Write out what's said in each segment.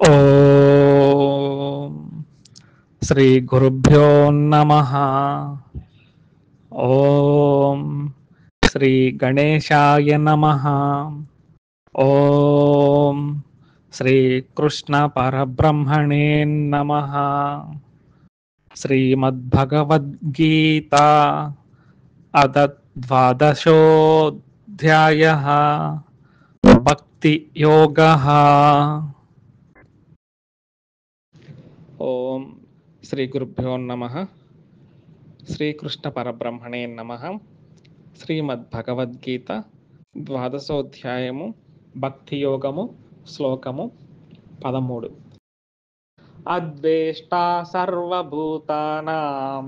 ఓం శ్రీ గురుభ్యో నమః. ఓం శ్రీ గణేశాయ నమః. ఓం శ్రీ కృష్ణ పరబ్రహ్మణే నమః. శ్రీమద్భగవద్గీత అథ ద్వాదశోऽధ్యాయః భక్తి యోగః. ఓం శ్రీ గురుభ్యో నమః. శ్రీకృష్ణ పరబ్రహ్మణే నమః. శ్రీమద్భగవద్గీత ద్వాదశోధ్యాయము భక్తి యోగము శ్లోకము 13. అద్వేష్టా సర్వభూతానాం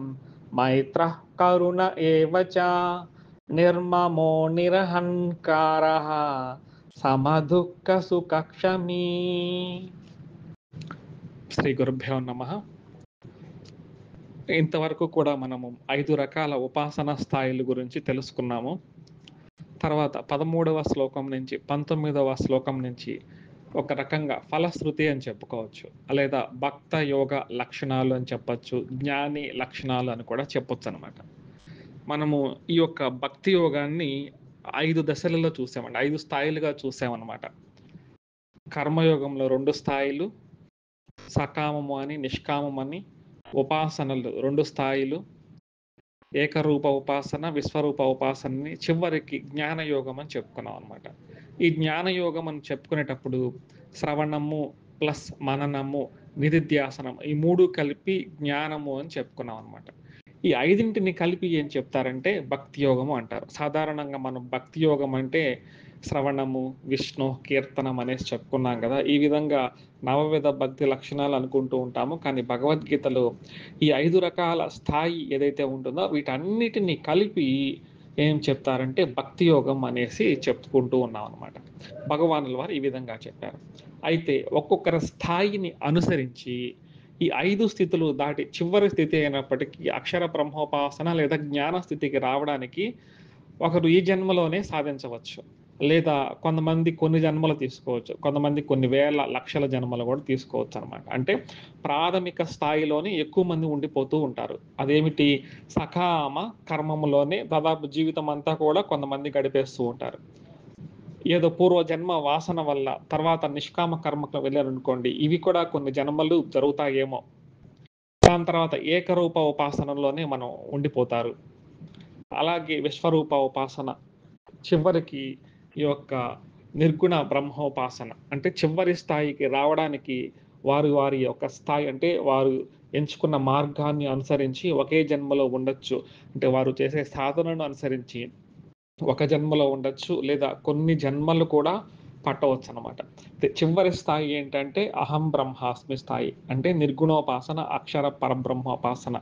మైత్రః కరుణ ఏవ చ నిర్మమో నిరహంకారః సమదుఃఖ సుఖక్షమీ. శ్రీ గురుభ్యో నమః. ఇంతవరకు కూడా మనము 5 రకాల ఉపాసన స్థాయిల గురించి తెలుసుకున్నాము. తర్వాత 13వ శ్లోకం నుంచి 19వ శ్లోకం నుంచి ఒక రకంగా ఫలశ్రుతి అని చెప్పుకోవచ్చు, లేదా భక్త యోగ లక్షణాలు అని చెప్పచ్చు, జ్ఞాని లక్షణాలు అని కూడా చెప్పొచ్చు అనమాట. మనము ఈ యొక్క భక్తి యోగాన్ని 5 దశలలో చూసామండి, 5 స్థాయిలుగా చూసామన్నమాట. కర్మయోగంలో 2 స్థాయిలు, సకామము అని నిష్కామం అని, ఉపాసనలు 2 స్థాయిలు, ఏకరూప ఉపాసన విశ్వరూప ఉపాసనని, చివరికి జ్ఞానయోగం అని చెప్పుకున్నాం అనమాట. ఈ జ్ఞానయోగం అని చెప్పుకునేటప్పుడు శ్రవణము ప్లస్ మననము నిధిధ్యాసనం ఈ 3 కలిపి జ్ఞానము అని చెప్పుకున్నాం అనమాట. ఈ 5ంటిని కలిపి ఏం చెప్తారంటే భక్తి యోగము అంటారు. సాధారణంగా మనం భక్తి యోగం అంటే శ్రవణము విష్ణు కీర్తనం అనేసి చెప్పుకున్నాం కదా. ఈ విధంగా నవవిధ భక్తి లక్షణాలు అనుకుంటూ ఉంటాము. కానీ భగవద్గీతలో ఈ 5 రకాల స్థాయి ఏదైతే ఉంటుందో వీటన్నిటిని కలిపి ఏం చెప్తారంటే భక్తి యోగం అనేసి చెప్పుకుంటూ ఉన్నాం అనమాట. భగవానుల వారు ఈ విధంగా చెప్పారు. అయితే ఒక్కొక్కరి స్థాయిని అనుసరించి ఈ 5 స్థితులు దాటి చివరి స్థితి అయినప్పటికీ అక్షర బ్రహ్మోపాసన లేదా జ్ఞాన స్థితికి రావడానికి ఒకరు ఈ జన్మలోనే సాధించవచ్చు, లేదా కొంతమంది కొన్ని జన్మలు తీసుకోవచ్చు, కొంతమంది కొన్ని వేల లక్షల జన్మలు కూడా తీసుకోవచ్చు అనమాట. అంటే ప్రాథమిక స్థాయిలోనే ఎక్కువ మంది ఉండిపోతూ ఉంటారు. అదేమిటి, సకామ కర్మములోనే దాదాపు జీవితం అంతా కూడా కొంతమంది గడిపేస్తూ ఉంటారు. ఏదో పూర్వజన్మ వాసన వల్ల తర్వాత నిష్కామ కర్మకు వెళ్ళారనుకోండి, ఇవి కూడా కొన్ని జన్మలు జరుగుతాయేమో. దాని తర్వాత ఏకరూప ఉపాసనలోనే మనం ఉండిపోతారు. అలాగే విశ్వరూప ఉపాసన, చివరికి ఈ యొక్క నిర్గుణ బ్రహ్మోపాసన అంటే చివరి స్థాయికి రావడానికి వారి యొక్క స్థాయి అంటే వారు ఎంచుకున్న మార్గాన్ని అనుసరించి ఒకే జన్మలో ఉండొచ్చు. అంటే వారు చేసే సాధనను అనుసరించి ఒక జన్మలో ఉండొచ్చు, లేదా కొన్ని జన్మలు కూడా పట్టవచ్చు అనమాట. చివరి స్థాయి ఏంటంటే అహం బ్రహ్మాస్మి స్థాయి, అంటే నిర్గుణోపాసన అక్షర పరబ్రహ్మోపాసన.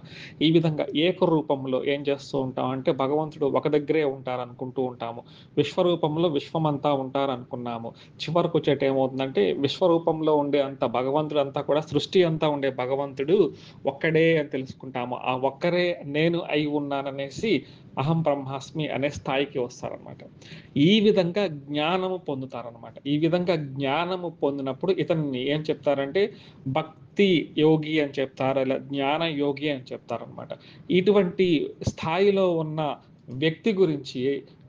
ఈ విధంగా ఏకరూపంలో ఏం చేస్తూ ఉంటాం అంటే భగవంతుడు ఒక దగ్గరే ఉంటారనుకుంటూ ఉంటాము, విశ్వరూపంలో విశ్వమంతా ఉంటారనుకున్నాము. చివరకు వచ్చేట ఏమవుతుందంటే విశ్వరూపంలో ఉండే అంత భగవంతుడు అంతా కూడా సృష్టి అంతా ఉండే భగవంతుడు ఒక్కడే అని తెలుసుకుంటాము. ఆ ఒక్కరే నేను అయి ఉన్నాననేసి అహం బ్రహ్మాస్మి అనే స్థాయికి వస్తారనమాట. ఈ విధంగా జ్ఞానము పొందుతారనమాట. ఈ విధంగా జ్ఞానము పొందినప్పుడు ఇతన్ని ఏం చెప్తారంటే భక్తి యోగి అని చెప్తారు, ఇలా జ్ఞాన యోగి అని చెప్తారనమాట. ఇటువంటి స్థాయిలో ఉన్న వ్యక్తి గురించి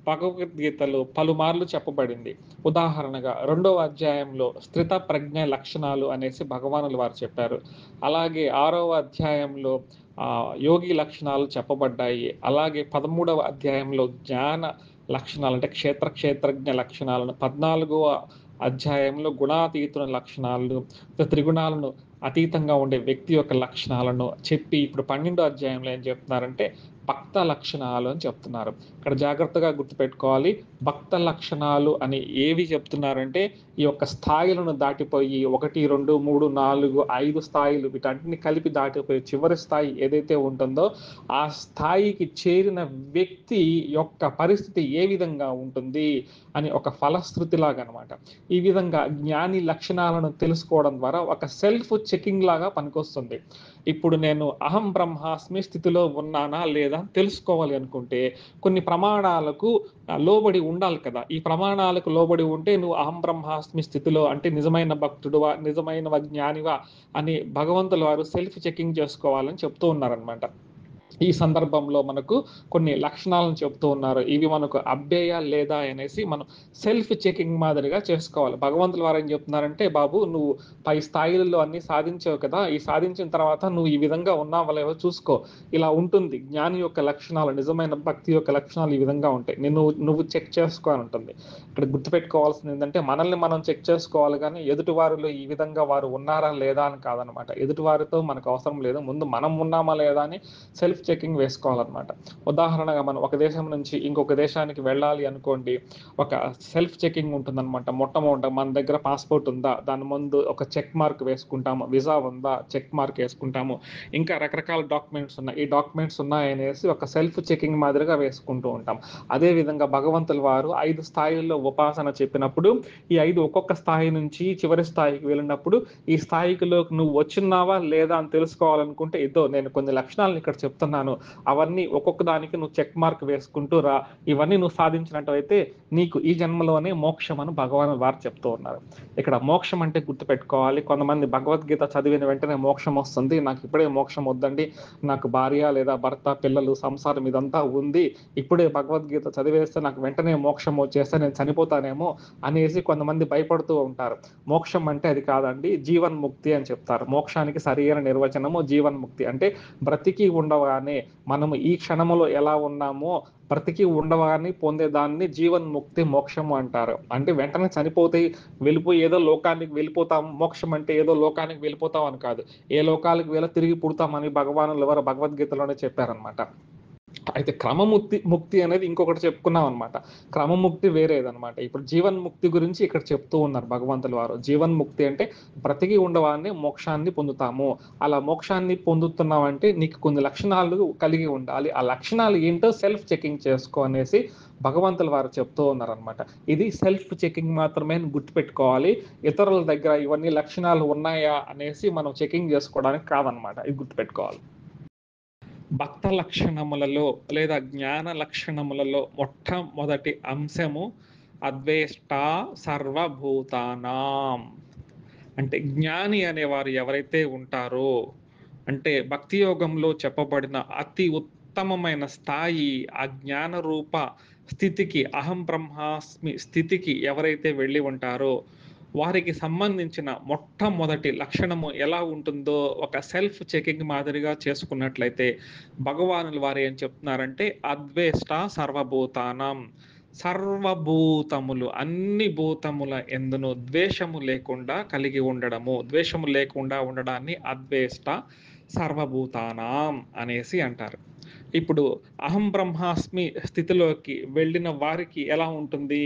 భగవద్గీతలో పలుమార్లు చెప్పబడింది. ఉదాహరణగా 2వ అధ్యాయంలో స్థిత ప్రజ్ఞ లక్షణాలు అనేసి భగవానులు వారు చెప్పారు. అలాగే 6వ అధ్యాయంలో యోగి లక్షణాలు చెప్పబడ్డాయి. అలాగే 13వ అధ్యాయంలో జ్ఞాన లక్షణాలు అంటే క్షేత్రజ్ఞ లక్షణాలను, 14వ అధ్యాయంలో గుణాతీతుల లక్షణాలను, త్రిగుణాలను అతీతంగా ఉండే వ్యక్తి యొక్క లక్షణాలను చెప్పి ఇప్పుడు 12వ అధ్యాయంలో ఏం చెప్తున్నారంటే భక్త లక్షణాలు అని చెప్తున్నారు. ఇక్కడ జాగ్రత్తగా గుర్తుపెట్టుకోవాలి, భక్త లక్షణాలు అని ఏవి చెప్తున్నారంటే ఈ యొక్క స్థాయిలను దాటిపోయి 1, 2, 3, 4, 5 స్థాయిలు వీటన్నిటిని కలిపి దాటిపోయి చివరి స్థాయి ఏదైతే ఉంటుందో ఆ స్థాయికి చేరిన వ్యక్తి యొక్క పరిస్థితి ఏ విధంగా ఉంటుంది అని ఒక ఫలశ్రుతిలాగా అనమాట. ఈ విధంగా జ్ఞాని లక్షణాలను తెలుసుకోవడం ద్వారా ఒక సెల్ఫ్ చెకింగ్ లాగా పనికొస్తుంది. ఇప్పుడు నేను అహం బ్రహ్మాస్మి స్థితిలో ఉన్నానా లేదా తెలుసుకోవాలి అనుకుంటే కొన్ని ప్రమాణాలకు లోబడి ఉండాలి కదా! ఈ ప్రమాణాలకు లోబడి ఉంటే నువ్వు అహం బ్రహ్మాస్మి స్థితిలో అంటే నిజమైన భక్తుడివా, నిజమైన జ్ఞానివా అని భగవంతుల వారు సెల్ఫ్ చెకింగ్ చేసుకోవాలని చెప్తూ ఉన్నారనమాట. ఈ సందర్భంలో మనకు కొన్ని లక్షణాలను చెప్తూ ఉన్నారు. ఇవి మనకు అబ్బేయా లేదా అనేసి మనం సెల్ఫ్ చెకింగ్ మాదిరిగా చేసుకోవాలి. భగవంతుల వారు ఏం చెప్తున్నారంటే, బాబు నువ్వు పై స్థాయిలలో అన్నీ సాధించావు కదా! ఈ సాధించిన తర్వాత నువ్వు ఈ విధంగా ఉన్నావో లేవో చూసుకో. ఇలా ఉంటుంది. జ్ఞాని యొక్క లక్షణాలు, నిజమైన భక్తి యొక్క లక్షణాలు ఈ విధంగా ఉంటాయి. నువ్వు చెక్ చేసుకో అని ఉంటుంది. ఇక్కడ గుర్తుపెట్టుకోవాల్సింది ఏంటంటే, మనల్ని మనం చెక్ చేసుకోవాలి గానీ, ఎదుటి వారిలో ఈ విధంగా వారు ఉన్నారా లేదా అని కాదనమాట. ఎదుటి వారితో మనకు అవసరం లేదు. ముందు మనం ఉన్నామా లేదా అని సెల్ఫ్ చెకింగ్ వేసుకోవాలన్నమాట. ఉదాహరణగా మనం ఒక దేశం నుంచి ఇంకొక దేశానికి వెళ్ళాలి అనుకోండి. ఒక సెల్ఫ్ చెకింగ్ ఉంటుందన్నమాట. మొట్టమొదట మన దగ్గర పాస్‌పోర్ట్ ఉందా? దాని ముందు ఒక చెక్ మార్క్ వేసుకుంటాము. వీసా ఉందా? చెక్ మార్క్ వేసుకుంటాము. ఇంకా రకరకాల డాక్యుమెంట్స్ ఉన్నాయి. ఈ డాక్యుమెంట్స్ ఉన్నాయనేసి ఒక సెల్ఫ్ చెకింగ్ మాదిరిగా వేసుకుంటూ ఉంటాం. అదే విధంగా భగవంతుల వారు 5 స్థాయిల్లో ఉపాసన చెప్పినప్పుడు, ఈ 5 ఒక్కొక్క స్థాయి నుంచి చివరి స్థాయికి వెళ్ళినప్పుడు, ఈ స్థాయికిలోకి నువ్వు వచ్చున్నావా లేదా అని తెలుసుకోవాలనుకుంటే, ఇదో నేను కొన్ని లక్షణాలను ఇక్కడ చెప్తున్నాను. అవన్నీ ఒక్కొక్క దానికి నువ్వు చెక్ మార్క్ వేసుకుంటూ రా. ఇవన్నీ నువ్వు సాధించినట్టయితే నీకు ఈ జన్మలోనే మోక్షం అని భగవాన్ వారు చెప్తూ ఉన్నారు. ఇక్కడ మోక్షం అంటే గుర్తుపెట్టుకోవాలి. కొంతమంది భగవద్గీత చదివిన వెంటనే మోక్షం వస్తుంది. నాకు ఇప్పుడే మోక్షం వద్దండి. నాకు భార్య లేదా భర్త, పిల్లలు, సంసారం ఇదంతా ఉంది. ఇప్పుడే భగవద్గీత చదివేస్తే నాకు వెంటనే మోక్షం వచ్చేస్తే నేను చనిపోతానేమో అనేసి కొంతమంది భయపడుతూ ఉంటారు. మోక్షం అంటే అది కాదండి. జీవన్ముక్తి అని చెప్తారు. మోక్షానికి సరైన నిర్వచనము జీవన్ముక్తి. అంటే బ్రతికి ఉండగానే మనము ఈ క్షణములో ఎలా ఉన్నామో బ్రతికి ఉండగానే పొందేదాన్ని జీవన్ముక్తి మోక్షము అంటారు. అంటే వెంటనే చనిపోతే వెళ్ళిపోయి ఏదో లోకానికి వెళ్ళిపోతాం. మోక్షం అంటే ఏదో లోకానికి వెళ్ళిపోతాం అని కాదు. ఏ లోకాలకు తిరిగి పుడతామని భగవానులు ఎవరు భగవద్గీతలోనే చెప్పారనమాట. అయితే ముక్తి అనేది ఇంకొకటి చెప్పుకున్నాం అనమాట. క్రమముక్తి వేరేదనమాట. ఇప్పుడు జీవన్ముక్తి గురించి ఇక్కడ చెప్తూ ఉన్నారు భగవంతుల వారు. జీవన్ముక్తి అంటే బ్రతికి ఉండవాన్ని మోక్షాన్ని పొందుతాము. అలా మోక్షాన్ని పొందుతున్నావంటే నీకు కొన్ని లక్షణాలు కలిగి ఉండాలి. ఆ లక్షణాలు ఏంటో సెల్ఫ్ చెకింగ్ చేసుకో అనేసి భగవంతుల వారు చెప్తూ ఉన్నారనమాట. ఇది సెల్ఫ్ చెకింగ్ మాత్రమే అని గుర్తుపెట్టుకోవాలి. ఇతరుల దగ్గర ఇవన్నీ లక్షణాలు ఉన్నాయా అనేసి మనం చెకింగ్ చేసుకోవడానికి కాదనమాట. ఇది గుర్తుపెట్టుకోవాలి. భక్త లక్షణములలో లేదా జ్ఞాన లక్షణములలో మొట్టమొదటి అంశము అద్వేష్ట సర్వభూతానాం. అంటే జ్ఞాని అనేవారు ఎవరైతే ఉంటారో, అంటే భక్తి యోగంలో చెప్పబడిన అతి ఉత్తమమైన స్థాయి ఆ జ్ఞాన రూప స్థితికి, అహం బ్రహ్మాస్మి స్థితికి ఎవరైతే వెళ్ళి ఉంటారో వారికి సంబంధించిన మొట్టమొదటి లక్షణము ఎలా ఉంటుందో ఒక సెల్ఫ్ చెకింగ్ మాదిరిగా చేసుకున్నట్లయితే భగవానుల వారు ఏం చెప్తున్నారంటే అద్వేష్ట సర్వభూతానం. సర్వభూతములు అన్ని భూతముల ఎందును ద్వేషము లేకుండా కలిగి ఉండడము, ద్వేషము లేకుండా ఉండడాన్ని అద్వేష్ట సర్వభూతానాం అనేసి అంటారు. ఇప్పుడు అహం బ్రహ్మాస్మి స్థితిలోకి వెళ్ళిన వారికి ఎలా ఉంటుంది?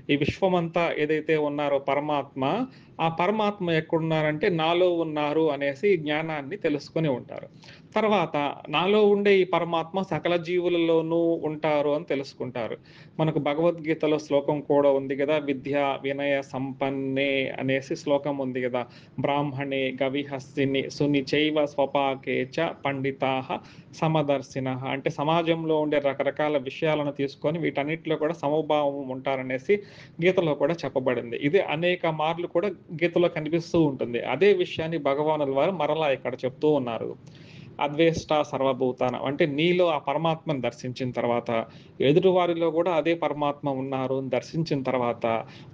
ఈ విశ్వమంతా ఏదైతే ఉన్నారో పరమాత్మ, ఆ పరమాత్మ ఎక్కడున్నారంటే నాలో ఉన్నారు అనేసి జ్ఞానాన్ని తెలుసుకొని ఉంటారు. తర్వాత నాలో ఉండే ఈ పరమాత్మ సకల జీవులలోనూ ఉంటారు అని తెలుసుకుంటారు. మనకు భగవద్గీతలో శ్లోకం కూడా ఉంది కదా! విద్య వినయ సంపన్నే అనేసి శ్లోకం ఉంది కదా! బ్రాహ్మణే గవిహస్తిని సునిచైవ స్వపాకే చ పండితాః సమదర్శినః. అంటే సమాజంలో ఉండే రకరకాల విషయాలను తీసుకొని వీటన్నిటిలో కూడా సమభావం ఉంటారనేసి గీతలో కూడా చెప్పబడింది. ఇది అనేక మార్లు కూడా గీతలో కనిపిస్తూ ఉంటుంది. అదే విషయాన్ని భగవానుల వారు మరలా ఇక్కడ చెప్తూ ఉన్నారు. అద్వేష్ట సర్వభూతానం అంటే నీలో ఆ పరమాత్మను దర్శించిన తర్వాత ఎదుటివారిలో కూడా అదే పరమాత్మ ఉన్నారు అని దర్శించిన తర్వాత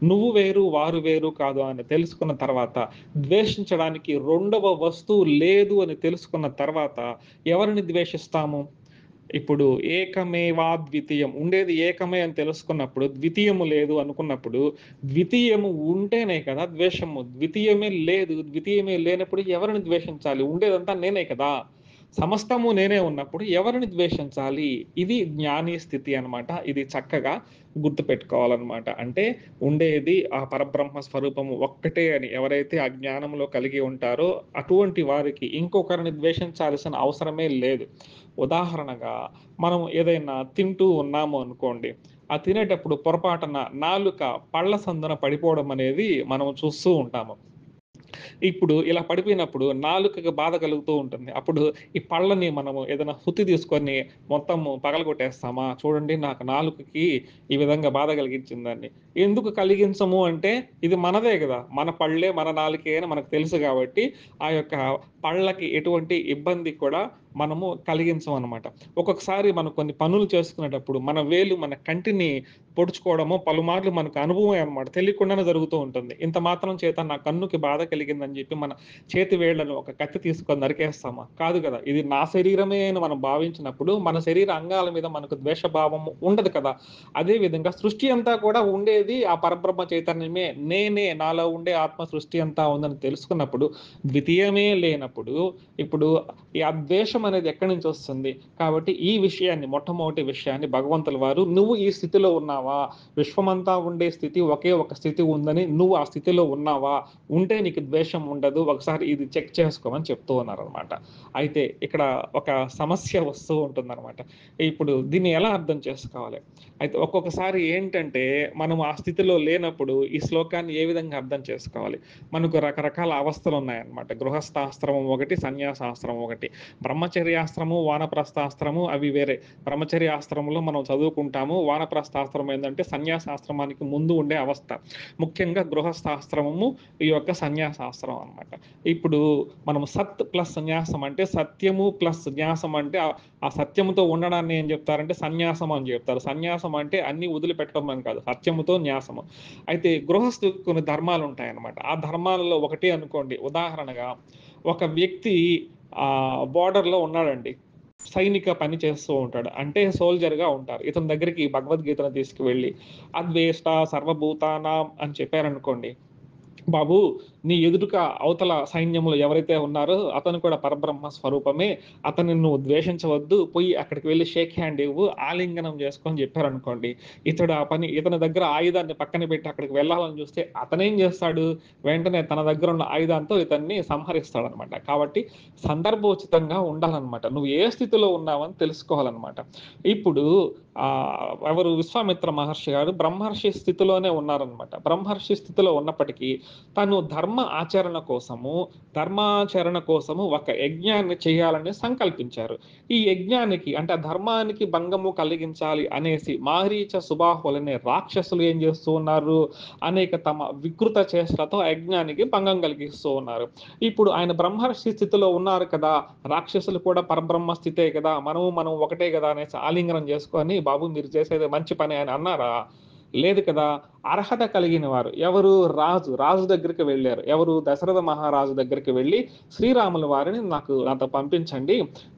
నువ్వు వేరు వారు వేరు కాదు అని తెలుసుకున్న తర్వాత ద్వేషించడానికి రెండవ వస్తువు లేదు అని తెలుసుకున్న తర్వాత ఎవరిని ద్వేషిస్తాము? ఇప్పుడు ఏకమేవాద్వితీయం ఉండేది ఏకమే అని తెలుసుకున్నప్పుడు ద్వితీయము లేదు అనుకున్నప్పుడు ద్వితీయము ఉంటేనే కదా ద్వేషము. ద్వితీయమే లేదు, ద్వితీయమే లేనప్పుడు ఎవరిని ద్వేషించాలి? ఉండేదంతా నేనే కదా! సమస్తము నేనే ఉన్నప్పుడు ఎవరిని ద్వేషించాలి? ఇది జ్ఞాని స్థితి అన్నమాట. ఇది చక్కగా గుర్తుపెట్టుకోవాలన్నమాట. అంటే ఉండేది ఆ పరబ్రహ్మ స్వరూపము ఒక్కటే అని ఎవరైతే ఆ జ్ఞానంలో కలిగి ఉంటారో అటువంటి వారికి ఇంకొకరిని ద్వేషించాల్సిన అవసరమే లేదు. ఉదాహరణగా మనం ఏదైనా తింటూ ఉన్నాము అనుకోండి. ఆ తినేటప్పుడు పొరపాటున నాలుక పళ్ళ సందున పడిపోవడం అనేది మనం చూస్తూ ఉంటాము. ఇప్పుడు ఇలా పడిపోయినప్పుడు నాలుకకి బాధ కలుగుతూ ఉంటుంది. అప్పుడు ఈ పళ్ళని మనము ఏదైనా సుత్తి తీసుకొని మొత్తము పగలగొట్టేస్తామా? చూడండి నాకు నాలుకకి ఈ విధంగా బాధ కలిగించిందని. ఎందుకు కలిగించము అంటే ఇది మనదే గదా! మన పళ్ళే, మన నాలుకే అని మనకు తెలుసు గాబట్టి, ఆ యొక్క పళ్ళకి ఎటువంటి ఇబ్బంది కూడా మనము కలిగించమనమాట. ఒక్కొక్కసారి మనం కొన్ని పనులు చేసుకునేటప్పుడు మన వేలు మన కంటిని పొడుచుకోవడము పలుమార్లు మనకు అనుభవమే అనమాట. తెలియకుండానే జరుగుతూ ఉంటుంది. ఇంత మాత్రం చేత నా కన్నుకి బాధ కలిగిందని జెప్పి మన చేతి వేళ్ళను ఒక కత్తి తీసుకొని నరికేస్తామా? కాదు గదా! ఇది నా శరీరమే అని మనం భావించినప్పుడు మన శరీర అంగాల మీద మనకు ద్వేషభావము ఉండదు కదా! అదే విధంగా సృష్టి అంతా కూడా ఉండేది ఆ పరబ్రహ్మ చైతన్యమే. నేనే నాలో ఉండే ఆత్మ సృష్టి అంతా ఉందని తెలుసుకున్నప్పుడు, ద్వితీయమే లేనప్పుడు, ఇప్పుడు ఈ ద్వేషం అనేది ఎక్కడి నుంచి వస్తుంది? కాబట్టి ఈ విషయాన్ని మొట్టమొదటి విషయాన్ని భగవంతుల వారు "నువ్వు ఈ స్థితిలో ఉన్నావా? విశ్వమంతా ఉండే స్థితి ఒకే ఒక స్థితి ఉందని నువ్వు ఆ స్థితిలో ఉన్నావా? ఉంటే నీకు ద్వేషం ఉండదు. ఒకసారి ఇది చెక్ చేసుకోమని" చెప్తూ ఉన్నారనమాట. అయితే ఇక్కడ ఒక సమస్య వస్తూ ఉంటుందనమాట. ఇప్పుడు దీన్ని ఎలా అర్థం చేసుకోవాలి? అయితే ఒక్కొక్కసారి ఏంటంటే, మనం ఆ స్థితిలో లేనప్పుడు ఈ శ్లోకాన్ని ఏ విధంగా అర్థం చేసుకోవాలి? మనకు రకరకాల అవస్థలున్నాయన్నమాట. గృహస్థాశ్రమం ఒకటి, సన్యాసాశ్రమం ఒకటి. బ్రహ్మచర్యాశ్రమం, వానప్రస్థాశ్రమం అవి వేరే. బ్రహ్మచర్యాశ్రమంలో మనం చదువుకుంటాము. వానప్రస్థాశ్రమం ఏందంటే సన్యాసాశ్రమానికి ముందు ఉండే అవస్థ. ముఖ్యంగా గృహస్థాశ్రమము, ఈ యొక్క సన్యాసాశ్రమం అన్నమాట. ఇప్పుడు మనం సత్ ప్లస్ న్యాసం అంటే సత్యము ప్లస్ న్యాసం అంటే ఆ సత్యముతో ఉండడాన్ని ఏం చెప్తారంటే సన్యాసం అని చెప్తారు. సన్యాసం అంటే అన్నీ వదిలిపెట్టడం అని కాదు. సత్యముతో న్యాసము. అయితే గృహస్థుకి కొన్ని ధర్మాలుంటాయన్నమాట. ఆ ధర్మాలలో ఒకటి అనుకోండి. ఉదాహరణగా ఒక వ్యక్తి బోర్డర్‌లో ఉన్నాడండి. సైనిక పని చేస్తూ ఉంటాడు. అంటే సోల్జర్‌గా ఉంటారు. ఇతని దగ్గరికి భగవద్గీతను తీసుకువెళ్ళి అద్వేష్ట సర్వభూతానాం అని చెప్పారనుకోండి. బాబు నీ ఎదురుక అవతల సైన్యంలో ఎవరైతే ఉన్నారో అతను కూడా పరబ్రహ్మ స్వరూపమే. అతన్ని నువ్వు ద్వేషించవద్దు. పొయ్యి అక్కడికి వెళ్లి షేక్ హ్యాండ్ ఇవ్వు. ఆలింగనం చేసుకో అని చెప్పారనుకోండి. ఇతడు ఆ పని ఇతని దగ్గర ఆయుధాన్ని పక్కన పెట్టి అక్కడికి వెళ్ళాలని చూస్తే అతనేం చేస్తాడు? వెంటనే తన దగ్గర ఉన్న ఆయుధంతో ఇతన్ని సంహరిస్తాడనమాట. కాబట్టి సందర్భోచితంగా ఉండాలనమాట. నువ్వు ఏ స్థితిలో ఉన్నావని తెలుసుకోవాలనమాట. ఇప్పుడు ఎవరు విశ్వామిత్ర మహర్షి గారు బ్రహ్మర్షి స్థితిలోనే ఉన్నారనమాట. బ్రహ్మర్షి స్థితిలో ఉన్నప్పటికీ తను ధర్మాచరణ కోసము ఒక యజ్ఞాన్ని చేయాలని సంకల్పించారు. ఈ యజ్ఞానికి అంటే ఆ ధర్మానికి భంగము కలిగించాలి అనేసి మారీచ, సుబాహులనే రాక్షసులు ఏం చేస్తూ ఉన్నారు? అనేక తమ వికృత చేష్టలతో ఆ యజ్ఞానికి భంగం కలిగిస్తూ ఉన్నారు. ఇప్పుడు ఆయన బ్రహ్మర్షి స్థితిలో ఉన్నారు కదా! రాక్షసులు కూడా పరబ్రహ్మ స్థితే కదా! మనం ఒకటే కదా! అనేసి ఆలింగనం చేసుకొని, బాబు మీరు చేసేది మంచి పనే అని అన్నారా? లేదు కదా! అర్హత కలిగిన వారు. ఎవరు? రాజు దగ్గరికి వెళ్లారు. ఎవరు? దశరథ మహారాజు దగ్గరికి వెళ్లి, శ్రీరాముల వారిని నాతో పంపించండి.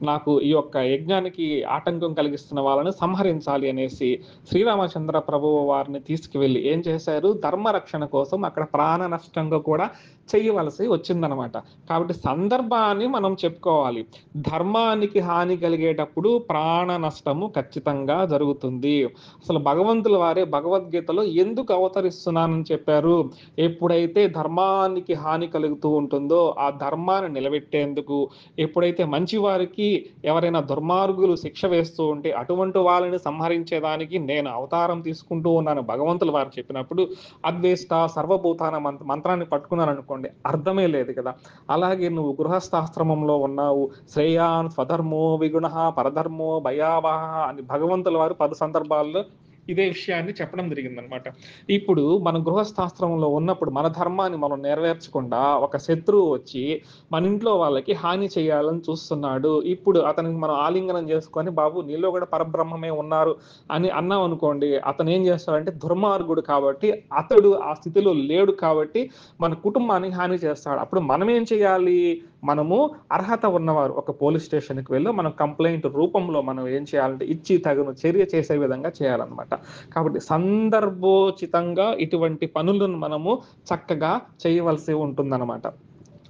నాకు ఈ యొక్క యజ్ఞానికి ఆటంకం కలిగిస్తున్న వాళ్ళని సంహరించాలి అనేసి శ్రీరామచంద్ర ప్రభువు వారిని తీసుకువెళ్లి ఏం చేశారు? ధర్మ రక్షణ కోసం అక్కడ ప్రాణ నష్టంగా కూడా చేయవలసి వచ్చిందనమాట. కాబట్టి సందర్భాన్ని మనం చెప్పుకోవాలి. ధర్మానికి హాని కలిగేటప్పుడు ప్రాణ నష్టము ఖచ్చితంగా జరుగుతుంది. అసలు భగవంతుల వారే భగవద్గీతలో ఎందుకు అవతరిస్తున్నానని చెప్పారు? ఎప్పుడైతే ధర్మానికి హాని కలుగుతూ ఉంటుందో, ఆ ధర్మాన్ని నిలబెట్టేందుకు, ఎప్పుడైతే మంచి వారికి ఎవరైనా దుర్మార్గులు శిక్ష వేస్తూ ఉంటే, అటువంటి వాళ్ళని సంహరించేదానికి నేను అవతారం తీసుకుంటూ ఉన్నాను భగవంతుల వారు చెప్పినప్పుడు, అద్వేష్ట సర్వభూతాన మంత్రాన్ని పట్టుకున్నారనుకోండి, అర్థమే లేదు కదా! అలాగే నువ్వు గృహస్థాశ్రమంలో ఉన్నావు. శ్రేయాన్ స్వధర్మో విగుణః పరధర్మో భయావహః అని భగవంతుల వారు 10 సందర్భాల్లో ఇదే విషయాన్ని చెప్పడం జరిగిందనమాట. ఇప్పుడు మనం గృహస్థాశ్రమంలో ఉన్నప్పుడు మన ధర్మాన్ని మనం నెరవేర్చకుండా ఒక శత్రువు వచ్చి మన ఇంట్లో వాళ్ళకి హాని చేయాలని చూస్తున్నాడు. ఇప్పుడు అతనికి మనం ఆలింగనం చేసుకొని బాబు నీలో కూడా పరబ్రహ్మమే ఉన్నారు అని అన్నామనుకోండి. అతను ఏం చేస్తాడంటే దుర్మార్గుడు కాబట్టి అతడు ఆ స్థితిలో లేడు కాబట్టి మన కుటుంబానికి హాని చేస్తాడు. అప్పుడు మనం ఏం చేయాలి? మనము అర్హత ఉన్నవారు ఒక పోలీస్ స్టేషన్‌కి వెళ్లి మనం కంప్లెయింట్ రూపంలో మనం ఏం చేయాలంటే ఇచ్చి తగిన చర్య చేసే విధంగా చేయాలన్నమాట. కాబట్టి సందర్భోచితంగా ఇటువంటి పనులను మనము చక్కగా చేయవలసి ఉంటుందన్నమాట.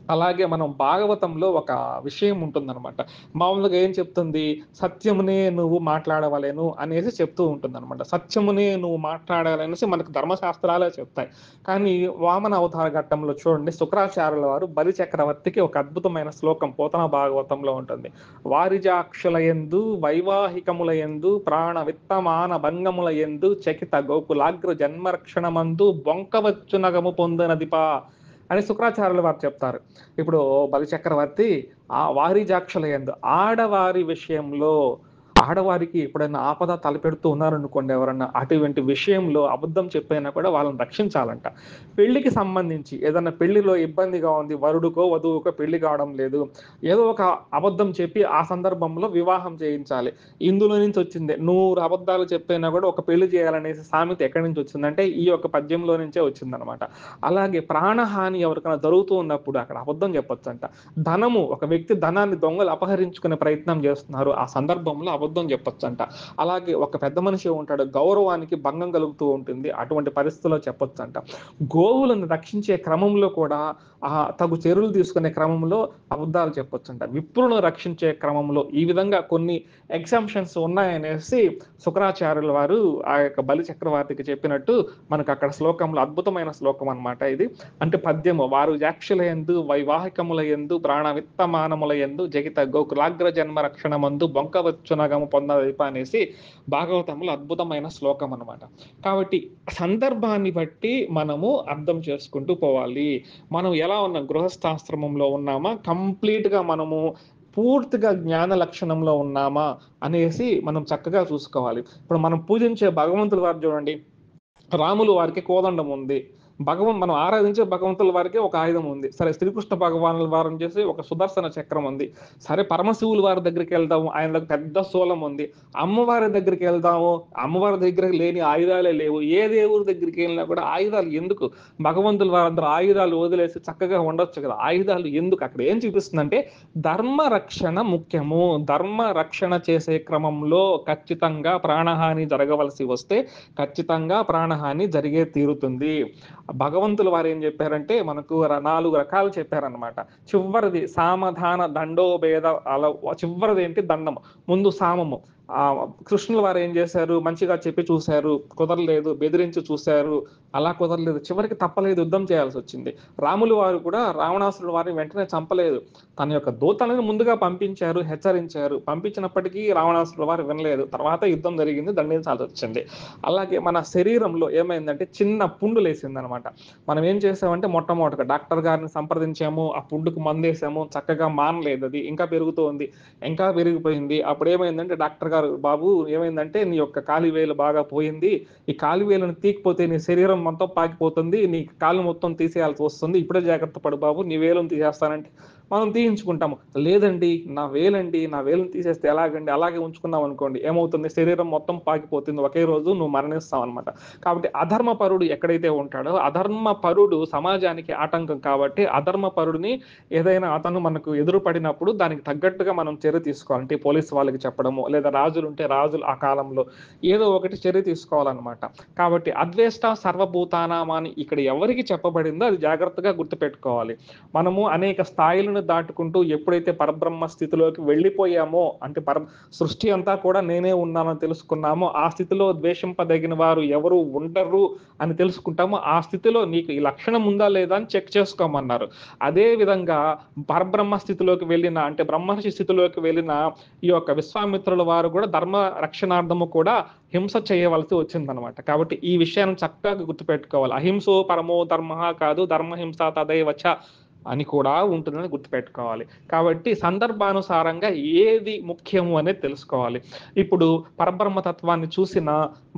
అలాగే మనం భాగవతంలో ఒక విషయం ఉంటుందనమాట. మామూలుగా ఏం చెప్తుంది? సత్యమునే నువ్వు మాట్లాడవలెను అనేసి చెప్తూ ఉంటుందనమాట. సత్యమునే నువ్వు మాట్లాడాలనేసి మనకు ధర్మశాస్త్రాలే చెప్తాయి. కానీ వామన అవతార ఘట్టంలో చూడండి శుక్రాచార్యుల వారు బలి చక్రవర్తికి ఒక అద్భుతమైన శ్లోకం పోతన భాగవతంలో ఉంటుంది. వారిజాక్షులయందు వైవాహికములయందు ప్రాణ విత్తమాన భంగములయందు చకిత గోకులాగ్ర జన్మరక్షణమందు బొంకవచ్చు నగము పొందనదిపా అని శుక్రాచార్యులు వారు చెప్తారు. ఇప్పుడు బలిచక్రవర్తి వారిజాక్షల యందు ఆడవారి విషయంలో ఆడవారికి ఎప్పుడైనా ఆపద తలపెడుతూ ఉన్నారనుకోండి ఎవరన్నా, అటువంటి విషయంలో అబద్ధం చెప్పైనా కూడా వాళ్ళని రక్షించాలంట. పెళ్ళికి సంబంధించి ఏదన్నా పెళ్లిలో ఇబ్బందిగా ఉంది, వరుడికో, వధువుకో పెళ్లి కావడం లేదు. ఏదో ఒక అబద్ధం చెప్పి ఆ సందర్భంలో వివాహం చేయించాలి. ఇందులో నుంచి వచ్చిందే. 100 అబద్ధాలు చెప్పైనా కూడా ఒక పెళ్లి చేయాలనేసి సామెత ఎక్కడి నుంచి వచ్చిందంటే ఈ యొక్క పద్యంలో నుంచే వచ్చిందనమాట. అలాగే ప్రాణహాని ఎవరికైనా జరుగుతూ ఉన్నప్పుడు అక్కడ అబద్ధం చెప్పొచ్చంట. ఒక వ్యక్తి ధనాన్ని దొంగలు అపహరించుకునే ప్రయత్నం చేస్తున్నారు. ఆ సందర్భంలో అబద్ధం చెప్పొచ్చంట. అలాగే ఒక పెద్ద మనిషి ఉంటాడు. గౌరవానికి భంగం కలుగుతూ ఉంటుంది. అటువంటి పరిస్థితుల్లో చెప్పొచ్చంట. గోవులను రక్షించే క్రమంలో కూడా తగు చర్యలు తీసుకునే క్రమంలో అబద్ధాలు చెప్పొచ్చంట. విప్రులను రక్షించే క్రమంలో ఈ విధంగా కొన్ని ఎగ్జామ్షన్స్ ఉన్నాయనేసి శుక్రాచార్యుల వారు ఆ యొక్క బలి చక్రవర్తికి చెప్పినట్టు మనకు అక్కడ శ్లోకంలో అద్భుతమైన శ్లోకం అన్నమాట ఇది. అంటే పద్యము వారు యాక్షులయందు వైవాహికములయందు ప్రాణవిత్తమానములయందు జగిత గోకులాగ్ర జన్మ రక్షణమందు బొంకవచ్చునగము పొందవైప అనేసి భాగవతంలో అద్భుతమైన శ్లోకం అన్నమాట. కాబట్టి సందర్భాన్ని బట్టి మనము అర్థం చేసుకుంటూ పోవాలి. మనం ఎలా ఉన్నాం, గృహస్థాశ్రమంలో ఉన్నామా, కంప్లీట్ గా మనము పూర్తిగా జ్ఞాన లక్షణంలో ఉన్నామా అనేసి మనం చక్కగా చూసుకోవాలి. ఇప్పుడు మనం పూజించే భగవంతుల వారు చూడండి, రాములు వారికి కోదండం ఉంది. మనం ఆరాధించే భగవంతుల వారికి ఒక ఆయుధం ఉంది. సరే, శ్రీకృష్ణ భగవానుల వారిని చేసి ఒక సుదర్శన చక్రం ఉంది. సరే, పరమశివుల వారి దగ్గరికి వెళ్దాము, ఆయనకు పెద్ద శూలం ఉంది. అమ్మవారి దగ్గరికి వెళ్దాము, అమ్మవారి దగ్గర లేని ఆయుధాలే లేవు. ఏ దేవుడి దగ్గరికి వెళ్ళినా కూడా ఆయుధాలు ఎందుకు? భగవంతుల వారందరూ ఆయుధాలు వదిలేసి చక్కగా ఉండొచ్చు కదా. ఆయుధాలు ఎందుకు? అక్కడ ఏం చూపిస్తుందంటే ధర్మ రక్షణ ముఖ్యము. ధర్మ రక్షణ చేసే క్రమంలో ఖచ్చితంగా ప్రాణహాని జరగవలసి వస్తే ఖచ్చితంగా ప్రాణహాని జరిగే తీరుతుంది. భగవంతులు వారు ఏం చెప్పారంటే మనకు 4 రకాలు చెప్పారనమాట. చివరిది సామధాన దండోభేద, అలా చివరిది ఏంటి? దండము. ముందు సామము. కృష్ణుల వారు ఏం చేశారు? మంచిగా చెప్పి చూశారు, కుదరలేదు. బెదిరించి చూశారు, అలా కుదరలేదు. చివరికి తప్పలేదు, యుద్ధం చేయాల్సి వచ్చింది. రాములు వారు కూడా రావణాసురుడు వారిని వెంటనే చంపలేదు. తన యొక్క దూతలను ముందుగా పంపించారు, హెచ్చరించారు. పంపించినప్పటికీ రావణాసురుడు వారు వినలేదు. తర్వాత యుద్ధం జరిగింది, దండించాల్సి వచ్చింది. అలాగే మన శరీరంలో ఏమైందంటే చిన్న పుండు లేసింది అనమాట. మనం ఏం చేసామంటే మొట్టమొదటిగా డాక్టర్ గారిని సంప్రదించాము, ఆ పుండుకు మందేసాము, చక్కగా మానలేదు. అది ఇంకా పెరుగుతోంది, ఇంకా పెరిగిపోయింది. అప్పుడు ఏమైందంటే డాక్టర్ గారు, బాబు ఏమైందంటే నీ యొక్క కాలి వేలు బాగా పోయింది, ఈ కాలి వేలును తీయకపోతే నీ శరీరం మొత్తం పాకిపోతుంది, నీ కాలు మొత్తం తీసేయాల్సి వస్తుంది, ఇప్పుడే జాగ్రత్త పడు బాబు, నీ వేలును తీసేస్తానంటే మనం తీయించుకుంటాము. లేదండి నా వేలును తీసేస్తే ఎలాగండి? అలాగే ఉంచుకున్నాం అనుకోండి ఏమవుతుంది? శరీరం మొత్తం పాకిపోతుంది, ఒకే రోజు నువ్వు మరణిస్తావు అనమాట. కాబట్టి అధర్మ పరుడు ఎక్కడైతే ఉంటాడో, అధర్మ పరుడు సమాజానికి ఆటంకం. కాబట్టి అధర్మ పరుడిని ఏదైనా అతను మనకు ఎదురుపడినప్పుడు దానికి తగ్గట్టుగా మనం చర్య తీసుకోవాలి. అంటే పోలీసు వాళ్ళకి చెప్పడము, లేదా రాజులు ఉంటే రాజులు ఆ కాలంలో ఏదో ఒకటి చర్య తీసుకోవాలన్నమాట. కాబట్టి అద్వేష్ట సర్వభూతానాం అని ఇక్కడ ఎవరికి చెప్పబడిందో అది జాగ్రత్తగా గుర్తుపెట్టుకోవాలి. మనము అనేక స్థాయిలను దాటుకుంటూ ఎప్పుడైతే పరబ్రహ్మ స్థితిలోకి వెళ్ళిపోయామో, అంటే సృష్టి అంతా కూడా నేనే ఉన్నానని తెలుసుకున్నామో, ఆ స్థితిలో ద్వేషింపదగిన వారు ఎవరు ఉండరు అని తెలుసుకుంటామో, ఆ స్థితిలో నీకు ఈ లక్షణం ఉందా లేదా అని చెక్ చేసుకోమన్నారు. అదే విధంగా పరబ్రహ్మ స్థితిలోకి వెళ్ళిన, అంటే బ్రహ్మర్షి స్థితిలోకి వెళ్ళిన ఈ యొక్క విశ్వామిత్రుల వారు కూడా ధర్మ రక్షణార్థము కూడా హింస చేయవలసి వచ్చిందనమాట. కాబట్టి ఈ విషయాన్ని చక్కగా గుర్తుపెట్టుకోవాలి. అహింసో పరమో ధర్మ కాదు, ధర్మహింస తదైవచ అని కూడా ఉంటుందని గుర్తుపెట్టుకోవాలి. కాబట్టి సందర్భానుసారంగా ఏది ముఖ్యము అనేది తెలుసుకోవాలి. ఇప్పుడు పరబ్రహ్మ తత్వాన్ని చూసిన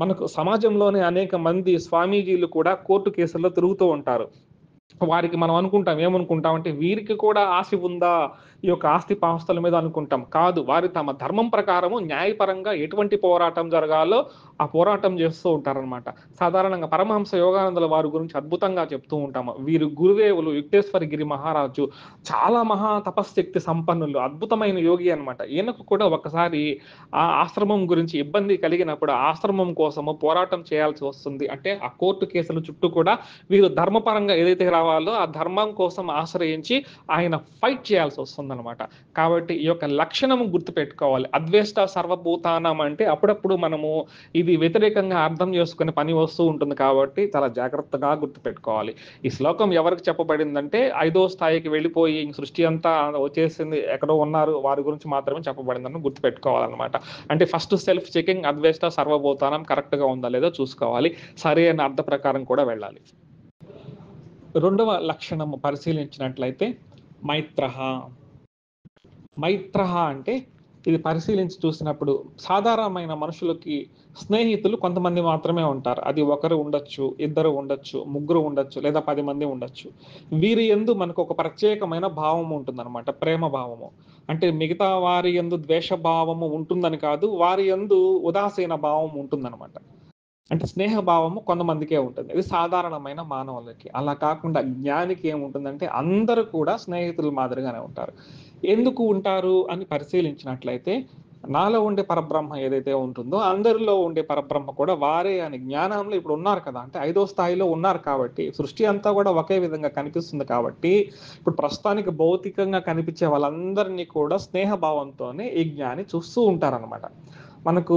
మనకు సమాజంలోనే అనేక మంది స్వామీజీలు కూడా కోర్టు కేసుల్లో తిరుగుతూ ఉంటారు. వారికి మనం ఏమనుకుంటామంటే వీరికి కూడా ఆశ ఉందా ఈ యొక్క ఆస్తిపాస్తుల మీద అనుకుంటాం. కాదు, వారు తమ ధర్మం ప్రకారము న్యాయపరంగా ఎటువంటి పోరాటం జరగాలో ఆ పోరాటం చేస్తూ ఉంటారనమాట. సాధారణంగా పరమహంస యోగానందుల వారి గురించి అద్భుతంగా చెప్తూ ఉంటాము. వీరు గురుదేవులు యుక్తేశ్వరగిరి మహారాజు చాలా మహా తపశ్శక్తి సంపన్నులు, అద్భుతమైన యోగి అనమాట. ఈయనకు కూడా ఒకసారి ఆ ఆశ్రమం గురించి ఇబ్బంది కలిగినప్పుడు ఆశ్రమం కోసము పోరాటం చేయాల్సి వస్తుంది. అంటే ఆ కోర్టు కేసుల చుట్టూ కూడా వీరు ధర్మపరంగా ఏదైతే రావాలో ఆ ధర్మం కోసం ఆశ్రయించి ఆయన ఫైట్ చేయాల్సి వస్తుందన్నమాట. కాబట్టి ఈ యొక్క లక్షణము గుర్తుపెట్టుకోవాలి. అద్వేష్ట సర్వభూతానం అంటే అప్పుడప్పుడు మనము ఇది వ్యతిరేకంగా అర్థం చేసుకునే పని వస్తూ ఉంటుంది. కాబట్టి చాలా జాగ్రత్తగా గుర్తుపెట్టుకోవాలి. ఈ శ్లోకం ఎవరికి చెప్పబడిందంటే 5వ స్థాయికి వెళ్ళిపోయి సృష్టి అంతా వచ్చేసింది, ఎక్కడో ఉన్నారు వారి గురించి మాత్రమే చెప్పబడిందని గుర్తుపెట్టుకోవాలన్నమాట. అంటే ఫస్ట్ సెల్ఫ్ చెకింగ్, అద్వేష్ట సర్వభూతానం కరెక్ట్ గా ఉందా లేదో చూసుకోవాలి. సరైన అర్థ ప్రకారం కూడా వెళ్ళాలి. రెండవ లక్షణము పరిశీలించినట్లయితే మైత్రః. మైత్రః అంటే ఇది పరిశీలించి చూసినప్పుడు సాధారణమైన మనుషులకి స్నేహితులు కొంతమంది మాత్రమే ఉంటారు. అది ఒకరు ఉండొచ్చు, ఇద్దరు ఉండొచ్చు, ముగ్గురు ఉండొచ్చు, లేదా 10 మంది ఉండొచ్చు. వీరి యందు మనకు ఒక ప్రత్యేకమైన భావం ఉంటుందన్నమాట, ప్రేమ భావము. అంటే మిగతా వారి యందు ద్వేష భావము ఉంటుందని కాదు, వారి యందు ఉదాసీన భావం ఉంటుందన్నమాట. అంటే స్నేహ భావము కొంతమందికే ఉంటుంది. ఇది సాధారణమైన మానవులకి. అలా కాకుండా జ్ఞానికి ఏముంటుందంటే అందరూ కూడా స్నేహితుల మాదిరిగానే ఉంటారు. ఎందుకు ఉంటారు అని పరిశీలించినట్లయితే, నాలో ఉండే పరబ్రహ్మ ఏదైతే ఉంటుందో అందరిలో ఉండే పరబ్రహ్మ కూడా వారే అని జ్ఞానంలో ఇప్పుడు ఉన్నారు కదా! అంటే ఐదో స్థాయిలో ఉన్నారు కాబట్టి, సృష్టి అంతా కూడా ఒకే విధంగా కనిపిస్తుంది కాబట్టి, ఇప్పుడు ప్రస్తుతానికి భౌతికంగా కనిపించే వాళ్ళందరినీ కూడా స్నేహ భావంతోనే ఈ జ్ఞాని చూస్తూ ఉంటారనమాట. మనకు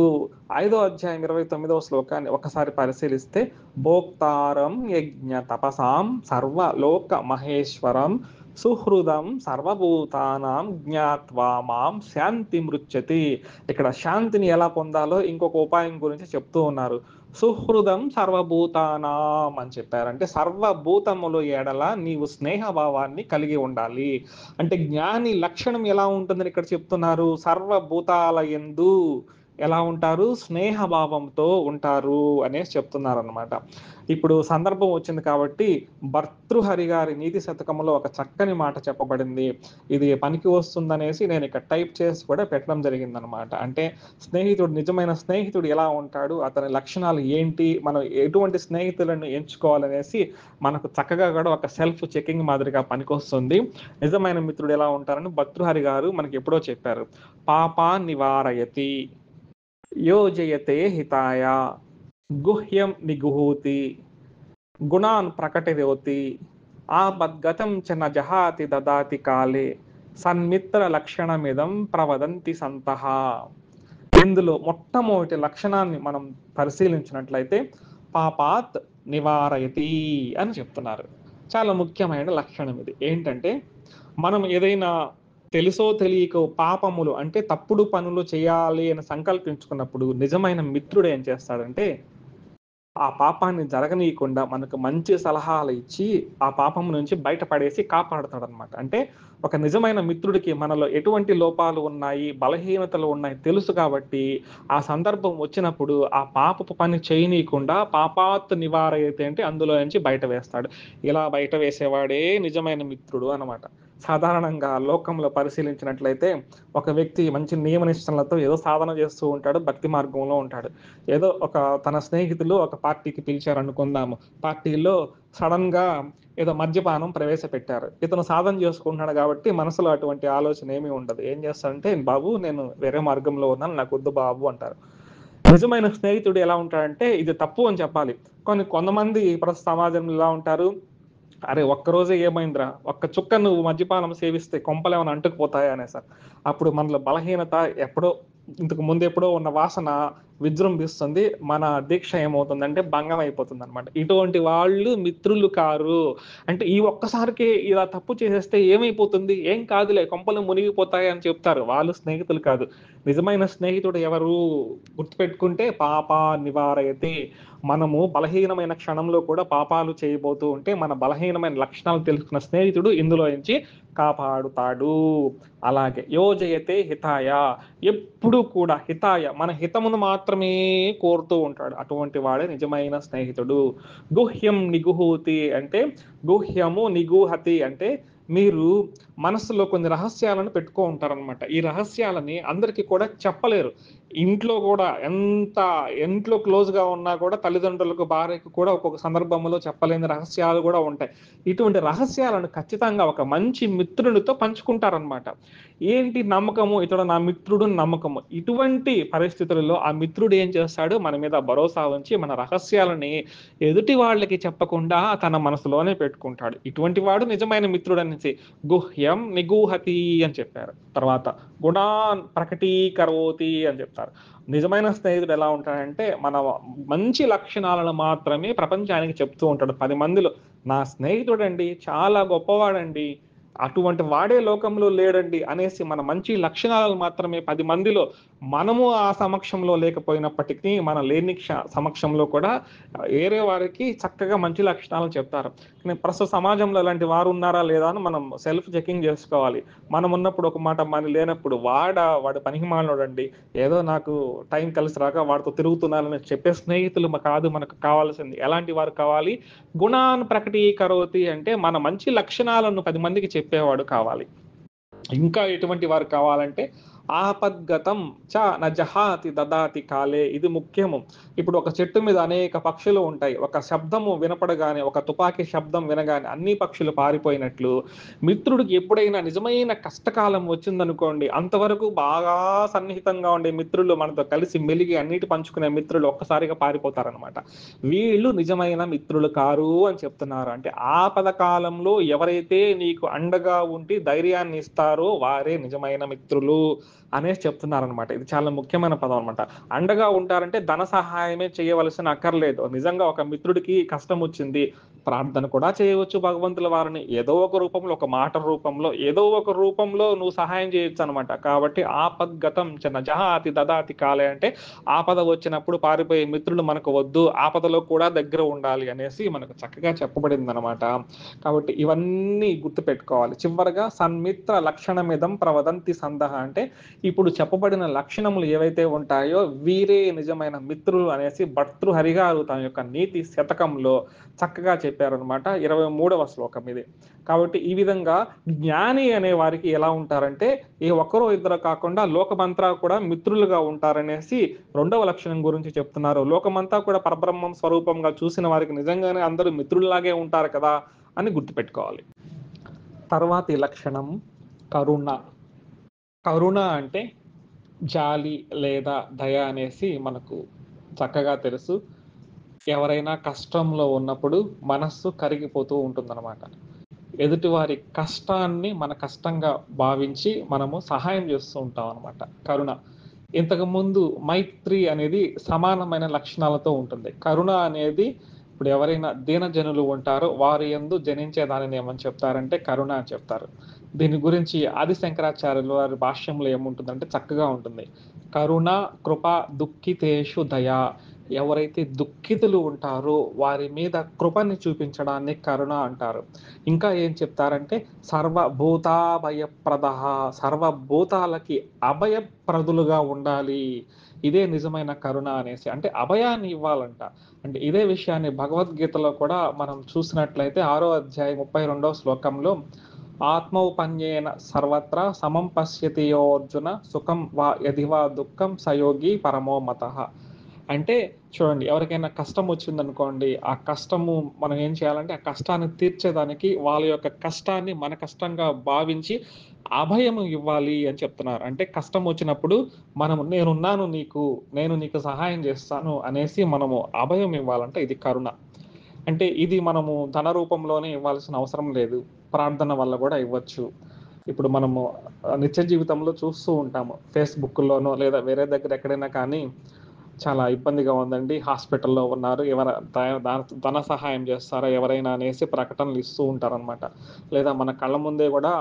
5దో అధ్యాయం 29వ శ్లోకాన్ని ఒకసారి పరిశీలిస్తే, భోక్తారం యజ్ఞ తపసాం సర్వలోక మహేశ్వరం సుహృదం సర్వభూతానాం జ్ఞాత్వా మాం శాంతి మృచ్చతి. ఇక్కడ శాంతిని ఎలా పొందాలో ఇంకొక ఉపాయం గురించి చెప్తూ ఉన్నారు. సుహృదం సర్వభూతానాం అని చెప్పారు. అంటే సర్వభూతముల ఎడల నీవు స్నేహ భావాన్ని కలిగి ఉండాలి. అంటే జ్ఞాని లక్షణం ఎలా ఉంటుందని ఇక్కడ చెప్తున్నారు. సర్వభూతాల యందు ఎలా ఉంటారు? స్నేహ భావంతో ఉంటారు అనేసి చెప్తున్నారనమాట. ఇప్పుడు సందర్భం వచ్చింది కాబట్టి భర్తృహరి గారి నీతి శతకంలో ఒక చక్కని మాట చెప్పబడింది. ఇది పనికి వస్తుందనేసి నేను ఇక్కడ టైప్ చేసి కూడా పెట్టడం జరిగిందనమాట. అంటే స్నేహితుడు, నిజమైన స్నేహితుడు ఎలా ఉంటాడు? అతని లక్షణాలు ఏంటి? మనం ఎటువంటి స్నేహితులను ఎంచుకోవాలనేసి మనకు చక్కగా కూడా ఒక సెల్ఫ్ చెకింగ్ మాదిరిగా పనికొస్తుంది. నిజమైన మిత్రుడు ఎలా ఉంటారని భర్తృహరి గారు మనకి ఎప్పుడో చెప్పారు. పాపా నివారయతి, యోజయతే హితాయ, గుహ్యం నిగుహూతి, గుణాన్ ప్రకటిరోతి, ఆపద్గతం చ న జహాతి దదాతి కాలే, సన్మిత్ర లక్షణమిదం ప్రవదంతి సంతః. ఇందులో మొట్టమొదటి లక్షణాన్ని మనం పరిశీలించినట్లయితే పాపాత్ నివారయతి అని చెప్తున్నారు. చాలా ముఖ్యమైన లక్షణం ఇది. ఏంటంటే మనం ఏదైనా తెలుసో తెలియకో పాపములు అంటే తప్పుడు పనులు చేయాలి అని సంకల్పించుకున్నప్పుడు నిజమైన మిత్రుడు ఏం చేస్తాడంటే ఆ పాపాన్ని జరగనీయకుండా మనకు మంచి సలహాలు ఇచ్చి, ఆ పాపం నుంచి బయటపడేసి కాపాడతాడనమాట. అంటే ఒక నిజమైన మిత్రుడికి మనలో ఎటువంటి లోపాలు ఉన్నాయి, బలహీనతలు ఉన్నాయి తెలుసు కాబట్టి, ఆ సందర్భం వచ్చినప్పుడు ఆ పాపపు పని చేయనీయకుండా పాపాత్ నివారయతే అంటే అందులో నుంచి బయట వేస్తాడు. ఇలా బయట వేసేవాడే నిజమైన మిత్రుడు అనమాట. సాధారణంగా లోకంలో పరిశీలించినట్లయితే ఒక వ్యక్తి మంచి నియమ నిష్టలతో ఏదో సాధన చేస్తూ ఉంటాడు, భక్తి మార్గంలో ఉంటాడు. ఏదో ఒక తన స్నేహితులు ఒక పార్టీకి పిలిచారనుకుందాము. పార్టీలో సడన్‌గా ఏదో మద్యపానం ప్రవేశపెట్టారు. ఇతను సాధన చేసుకుంటున్నాడు కాబట్టి మనసులో అటువంటి ఆలోచన ఏమీ ఉండదు. ఏం చేస్తాడంటే, "బాబు నేను వేరే మార్గంలో ఉన్నాను. నాకొద్దు బాబు" అంటారు. నిజమైన స్నేహితుడు ఎలా ఉంటాడంటే, ఇది తప్పు అని చెప్పాలి. కొంతమంది ప్రస్తుత సమాజంలో ఎలా ఉంటారు, "అరే! ఒక్కరోజే ఏమైందిరా? ఒక్క చుక్క నువ్వు మద్యపానం సేవిస్తే కొంపలేమైనా అంటుకుపోతాయా" అనేసారు. అప్పుడు మనలో బలహీనత ఎప్పుడో ఇంతకు ముందెప్పుడో ఉన్న వాసన విజృంభిస్తుంది. మన దీక్ష ఏమవుతుందంటే భంగం అయిపోతుందనమాట. ఇటువంటి వాళ్ళు మిత్రులు కారు. అంటే ఈ ఒక్కసారికే ఇలా తప్పు చేసేస్తే ఏమైపోతుంది? ఏం కాదులే కొంపలు మునిగిపోతాయి అని చెప్తారు. వాళ్ళు స్నేహితులు కాదు. నిజమైన స్నేహితుడు ఎవరు? గుర్తుపెట్టుకుంటే పాపా నివారయతే. మనము బలహీనమైన క్షణంలో కూడా పాపాలు చేయబోతూ ఉంటే మన బలహీనమైన లక్షణాలు తెలుసుకున్న స్నేహితుడు ఇందులో నుంచి కాపాడుతాడు. అలాగే యోజయతే హితాయ, ఎప్పుడు కూడా హితాయ మన హితమును మాత్రమే కోరుతూ ఉంటాడు. అటువంటి వాడే నిజమైన స్నేహితుడు. గుహ్యం నిగుహూతి అంటే గుహ్యము నిగూహతి అంటే మీరు మనసులో కొన్ని రహస్యాలను పెట్టుకో ఉంటారనమాట. ఈ రహస్యాలని అందరికీ కూడా చెప్పలేరు. ఇంట్లో కూడా ఇంట్లో క్లోజ్‌గా ఉన్నా కూడా తల్లిదండ్రులకు, భార్యకు కూడా ఒక్కొక్క సందర్భంలో చెప్పలేని రహస్యాలు కూడా ఉంటాయి. ఇటువంటి రహస్యాలను ఖచ్చితంగా ఒక మంచి మిత్రునితో పంచుకుంటారనమాట. ఏంటి నమ్మకము, ఇతడు నా మిత్రుడు నమ్మకము. ఇటువంటి పరిస్థితులలో ఆ మిత్రుడు ఏం చేస్తాడు, మన మీద భరోసా ఉంచి మన రహస్యాలని ఎదుటి వాళ్ళకి చెప్పకుండా తన మనసులోనే పెట్టుకుంటాడు. ఇటువంటి వాడు నిజమైన మిత్రుడనేసి గుహ్యం నిగూహతి అని చెప్పారు. తర్వాత గుణాన్ ప్రకటీకరోతి అని చెప్తారు. నిజమైన స్నేహితుడు ఎలా ఉంటాడంటే మన మంచి లక్షణాలను మాత్రమే ప్రపంచానికి చెప్తూ ఉంటాడు. 10 మందిలో నా స్నేహితుడండి చాలా గొప్పవాడండి. అటువంటి వాడే లోకంలో లేడండి అనేసి మన మంచి లక్షణాలను మాత్రమే 10 మందిలో మనము ఆ సమక్షంలో లేకపోయినప్పటికీ మన లేని సమక్షంలో కూడా వేరే వారికి చక్కగా మంచి లక్షణాలను చెప్తారు. కానీ ప్రస్తుత సమాజంలో అలాంటి వారు ఉన్నారా లేదా అని మనం సెల్ఫ్ చెకింగ్ చేసుకోవాలి. మనం ఉన్నప్పుడు ఒక మాట, మనం లేనప్పుడు వాడు పనికిమాలినోడండి. ఏదో నాకు టైం కలిసి రాక వాడితో తిరుగుతున్నానని చెప్పే స్నేహితులు కాదు మనకు కావాల్సింది. ఎలాంటి వారు కావాలి? గుణాన్ ప్రకటీకరోతి అంటే మన మంచి లక్షణాలను 10 మందికి చెప్పేవాడు కావాలి. ఇంకా ఎటువంటి వారు కావాలంటే ఆపద్గతం చ న జహాతి దదాతి కాలే, ఇది ముఖ్యము. ఇప్పుడు ఒక చెట్టు మీద అనేక పక్షులు ఉంటాయి. ఒక శబ్దము వినపడగానే, ఒక తుపాకీ శబ్దం వినగానే అన్ని పక్షులు పారిపోయినట్లు మిత్రుడికి ఎప్పుడైనా నిజమైన కష్టకాలం వచ్చిందనుకోండి, అంతవరకు బాగా సన్నిహితంగా ఉండే మిత్రులు, మనతో కలిసి మెలిగి అన్నిటి పంచుకునే మిత్రులు ఒక్కసారిగా పారిపోతారనమాట. వీళ్ళు నిజమైన మిత్రులు కారు అని చెప్తున్నారు. అంటే ఆపద కాలంలో ఎవరైతే నీకు అండగా ఉండి ధైర్యాన్ని ఇస్తారో వారే నిజమైన మిత్రులు అనేసి చెప్తున్నారనమాట. ఇది చాలా ముఖ్యమైన పదం అనమాట. అండగా ఉంటారంటే ధన సహాయమే చేయవలసిన అక్కర్లేదు. నిజంగా ఒక మిత్రుడికి కష్టం వచ్చింది, ప్రార్థన కూడా చేయవచ్చు భగవంతుల వారిని. ఏదో ఒక రూపంలో, ఒక మాట రూపంలో, ఏదో ఒక రూపంలో నువ్వు సహాయం చేయొచ్చనమాట. కాబట్టి ఆపద్గతం చ జహాతి దదాతి కాలే అంటే ఆపద వచ్చినప్పుడు పారిపోయే మిత్రులు మనకు వద్దు, ఆపదలో కూడా దగ్గర ఉండాలి అనేసి మనకు చక్కగా చెప్పబడిందనమాట. కాబట్టి ఇవన్నీ గుర్తుపెట్టుకోవాలి. చివరగా సన్మిత్ర లక్షణమిదం ప్రవదంతి సందః అంటే ఇప్పుడు చెప్పబడిన లక్షణములు ఏవైతే ఉంటాయో వీరే నిజమైన మిత్రులు అనేసి భర్తృహరి గారు తన యొక్క నీతి శతకంలో చక్కగా చెప్పారనమాట. 23వ శ్లోకం ఇది. కాబట్టి ఈ విధంగా జ్ఞాని అనే వారికి ఎలా ఉంటారంటే ఏ ఒక్కరో ఇద్దరు కాకుండా లోకమంతా కూడా మిత్రులుగా ఉంటారనేసి 2వ లక్షణం గురించి చెప్తున్నారు. లోకమంతా కూడా పరబ్రహ్మం స్వరూపంగా చూసిన వారికి నిజంగానే అందరూ మిత్రుల్లాగే ఉంటారు కదా అని గుర్తుపెట్టుకోవాలి. తర్వాతి లక్షణం కరుణ. కరుణ అంటే జాలి లేదా దయ అనేసి మనకు చక్కగా తెలుసు. ఎవరైనా కష్టంలో ఉన్నప్పుడు మనస్సు కరిగిపోతూ ఉంటుందన్నమాట. ఎదుటివారి కష్టాన్ని మన కష్టంగా భావించి మనము సహాయం చేస్తూ ఉంటాం అన్నమాట. కరుణ. ఇంతకుముందు మైత్రి అనేది సమానమైన లక్షణాలతో ఉంటుంది. కరుణ అనేది ఇప్పుడు ఎవరైనా దీనజనులు ఉంటారో వారి యందు జనించే దానిని ఏమని చెప్తారంటే కరుణ అని చెప్తారు. దీని గురించి ఆది శంకరాచార్యులు వారి భాష్యంలో ఏముంటుందంటే చక్కగా ఉంటుంది. కరుణ కృప దుఃఖితేషు దయ. ఎవరైతే దుఃఖితులు ఉంటారో వారి మీద కృపని చూపించడాన్ని కరుణ అంటారు. ఇంకా ఏం చెప్తారంటే సర్వభూతాభయప్రదః, సర్వభూతాలకి అభయప్రదులుగా ఉండాలి. ఇదే నిజమైన కరుణ అనేసి. అంటే అభయాన్ని ఇవ్వాలంట. అంటే ఇదే విషయాన్ని భగవద్గీతలో కూడా మనం చూసినట్లయితే 6వ అధ్యాయం 32వ శ్లోకంలో ఆత్మౌపన్యేన సర్వత్రా సమం పశ్యతి యో అర్జున సుఖం వా యది వా దుఃఖం సయోగి పరమో మతః. అంటే చూడండి, ఎవరికైనా కష్టం వచ్చిందనుకోండి, ఆ కష్టము మనం ఏం చేయాలంటే ఆ కష్టాన్ని తీర్చేదానికి వాళ్ళ యొక్క కష్టాన్ని మన కష్టంగా భావించి అభయం ఇవ్వాలి అని చెప్తున్నారు. అంటే కష్టం వచ్చినప్పుడు మనము నేనున్నాను నీకు, నేను నీకు సహాయం చేస్తాను అనేసి మనము అభయం ఇవ్వాలంటే ఇది కరుణ. అంటే ఇది మనము ధన రూపంలోనే ఇవ్వాల్సిన అవసరం లేదు. ప్రార్థన వల్ల కూడా ఇవ్వచ్చు. ఇప్పుడు మనము నిత్య జీవితంలో చూస్తూ ఉంటాము. ఫేస్‌బుక్‌లోనో లేదా వేరే దగ్గర ఎక్కడైనా కానీ చాలా ఇబ్బందిగా ఉందండి, హాస్పిటల్‌లో ఉన్నారు, ధన సహాయం చేస్తారా ఎవరైనా అనేసి ప్రకటనలు ఇస్తూ ఉంటారనమాట. లేదా మన కళ్ళ ముందే కూడా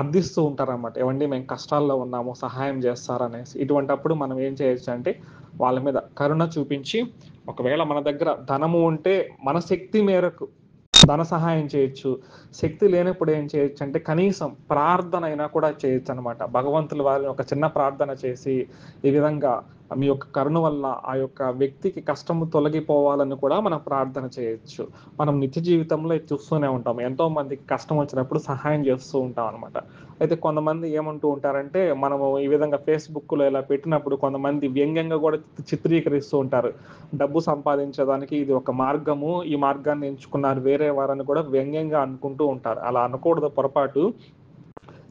అర్థిస్తూ ఉంటారనమాట. ఏవండీ మేము కష్టాల్లో ఉన్నాము, సహాయం చేస్తారా అనేసి. ఇటువంటప్పుడు మనం ఏం చేయొచ్చు అంటే వాళ్ళ మీద కరుణ చూపించి, ఒకవేళ మన దగ్గర ధనము ఉంటే మన శక్తి మేరకు ధన సహాయం చేయొచ్చు. శక్తి లేనప్పుడు ఏం చేయొచ్చు అంటే కనీసం ప్రార్థన అయినా కూడా చేయొచ్చనమాట. భగవంతుల వారిని ఒక చిన్న ప్రార్థన చేసి, ఈ విధంగా మీ యొక్క కరుణ వల్ల ఆ యొక్క వ్యక్తికి కష్టము తొలగిపోవాలని కూడా మనం ప్రార్థన చేయొచ్చు. మనం నిత్య జీవితంలో ఇది చూస్తూనే ఉంటాం. ఎంతో మందికి కష్టం వచ్చినప్పుడు సహాయం చేస్తూ ఉంటాం అనమాట. అయితే కొంతమంది ఏమంటూ ఉంటారంటే, మనము ఈ విధంగా ఫేస్‌బుక్‌లో ఇలా పెట్టినప్పుడు కొంతమంది వ్యంగ్యంగా కూడా చిత్రీకరిస్తూ ఉంటారు. డబ్బు సంపాదించడానికి ఇది ఒక మార్గము, ఈ మార్గాన్ని ఎంచుకున్నారు వేరే వారని కూడా వ్యంగ్యంగా అనుకుంటూ ఉంటారు. అలా అనకూడదు, పొరపాటు.